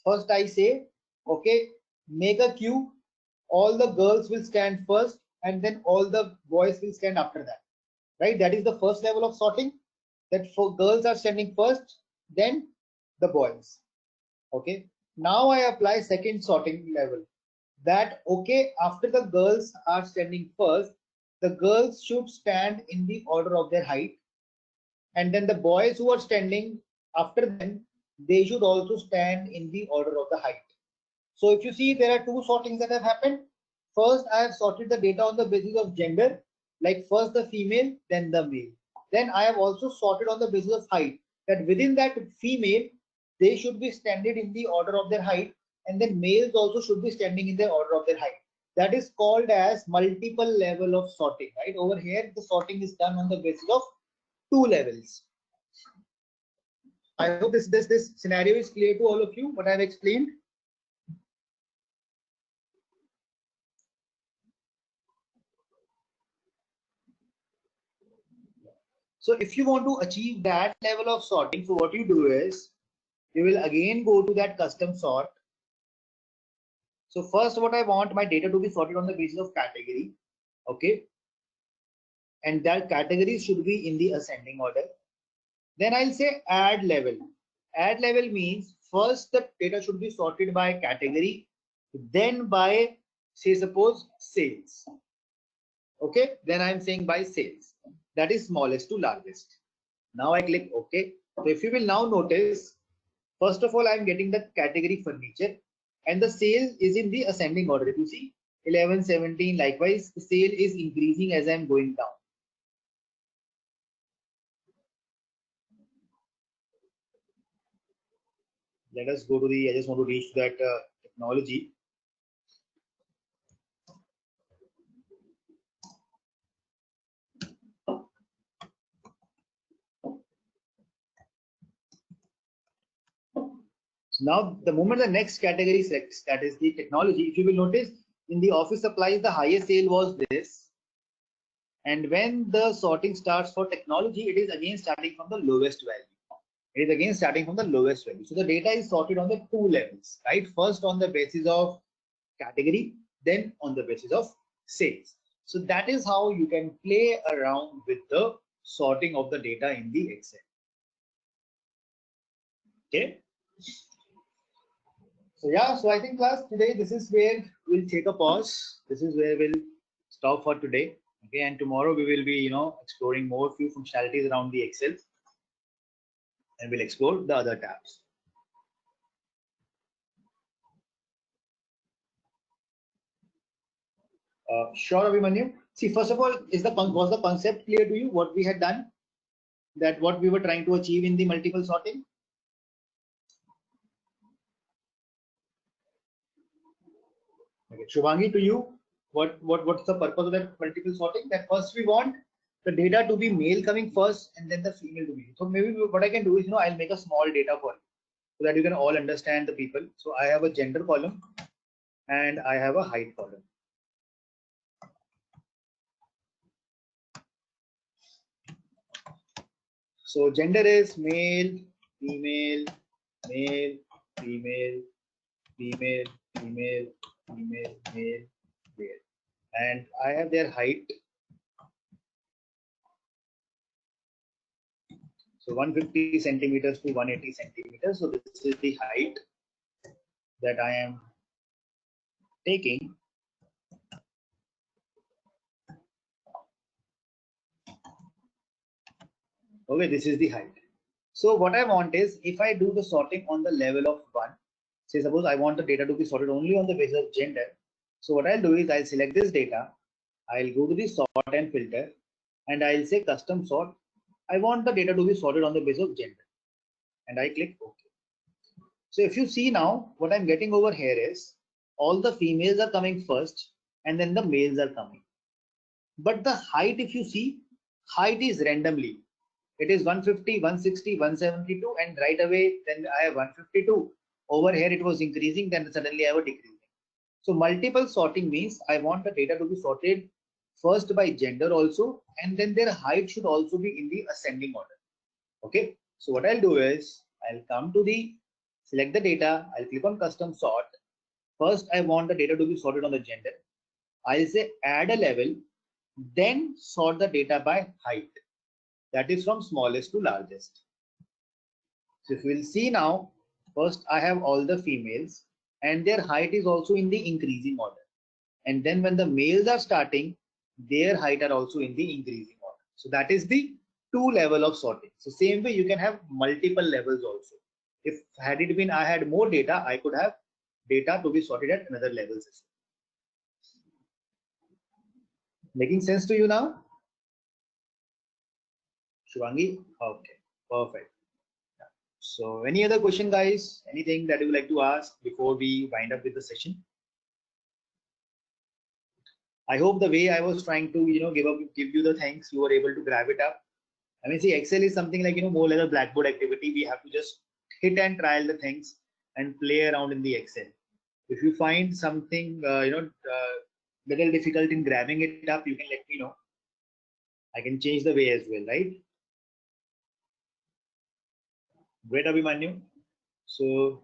First I say, okay, make a queue, all the girls will stand first and then all the boys will stand after that, right? That is the first level of sorting, that for girls are standing first, then the boys. Okay, now I apply second sorting level, that okay, after the girls are standing first, the girls should stand in the order of their height, and then the boys who are standing after them, they should also stand in the order of the height. So if you see, there are two sortings that have happened. First, I have sorted the data on the basis of gender, like first the female, then the male. Then I have also sorted on the basis of height, that within that female, they should be standing in the order of their height, and then males also should be standing in the order of their height. That is called as multiple level of sorting, right? Over here, the sorting is done on the basis of two levels. I hope this scenario is clear to all of you, what I've explained. So if you want to achieve that level of sorting, so what you do is, you will again go to that custom sort. So first, what I want my data to be sorted on the basis of category, okay, and that category should be in the ascending order. Then I'll say add level. Add level means first the data should be sorted by category, then by, say, suppose sales. Okay, then I'm saying by sales, that is smallest to largest. Now I click OK. So if you will now notice, first of all, I'm getting the category furniture, and the sale is in the ascending order. You see 11, 17, likewise the sale is increasing as I'm going down. Let us go to the, I just want to reach that technology. So now the moment the next category selects, that is the technology, if you will notice in the office supplies, the highest sale was this. And when the sorting starts for technology, it is again starting from the lowest value. It is again starting from the lowest value. So the data is sorted on the two levels, right? First on the basis of category, then on the basis of sales. So that is how you can play around with the sorting of the data in the Excel. Okay. So yeah, so I think class today, this is where we'll take a pause. This is where we'll stop for today. Okay, and tomorrow we will be, exploring more few functionalities around the Excel, and we'll explore the other tabs. Sure, Abhimanyu. See, first of all, was the concept clear to you? What we had done, that what we were trying to achieve in the multiple sorting? Okay, Shubhangi, to you, what's the purpose of that multiple sorting? That first we want the data to be male coming first, and then the female to be. So maybe what I can do is, I'll make a small data for you so that you can all understand the people. So I have a gender column and I have a height column. So gender is male, female, male, female, female, female, female, male, male, and I have their height. So 150 centimeters to 180 centimeters. So this is the height that I am taking. Okay, this is the height. So what I want is, if I do the sorting on the level of 1, say suppose I want the data to be sorted only on the basis of gender. So what I'll do is I'll select this data, I'll go to the sort and filter, and I'll say custom sort. I want the data to be sorted on the basis of gender, and I click OK. So if you see now, what I'm getting over here is all the females are coming first and then the males are coming. But the height, if you see, height is randomly. It is 150, 160, 172, and right away then I have 152. Over here it was increasing, then suddenly I was decreasing. So multiple sorting means I want the data to be sorted first by gender also, and then their height should also be in the ascending order. Okay, so what I'll do is I'll come to the select the data, I'll click on custom sort. First I want the data to be sorted on the gender. I'll say add a level, then sort the data by height, that is from smallest to largest. So if we'll see now, first I have all the females and their height is also in the increasing order, and then when the males are starting, their height are also in the increasing order. So that is the 2 level of sorting. So same way you can have multiple levels also. If had it been I had more data, I could have data to be sorted at another levels as well. Making sense to you now, Shivangi? Okay, perfect. So any other question, guys? Anything that you would like to ask before we wind up with the session? I hope the way I was trying to, give you the things, you were able to grab it up. I mean, see, Excel is something like, more like a blackboard activity. We have to just hit and trial the things and play around in the Excel. If you find something, little difficult in grabbing it up, you can let me know. I can change the way as well, right? Great, Abhimanyu. So,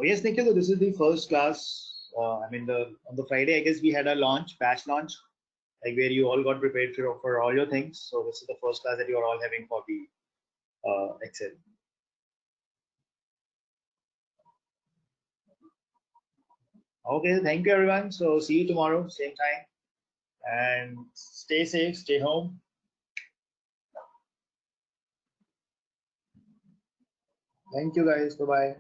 yes, Nikhil, so this is the first class. I mean, on the Friday, I guess we had a launch, batch launch, like where you all got prepared for all your things. So this is the first class that you are all having for the Excel. Okay, thank you everyone. So see you tomorrow, same time, and stay safe, stay home. Thank you guys. Bye-bye.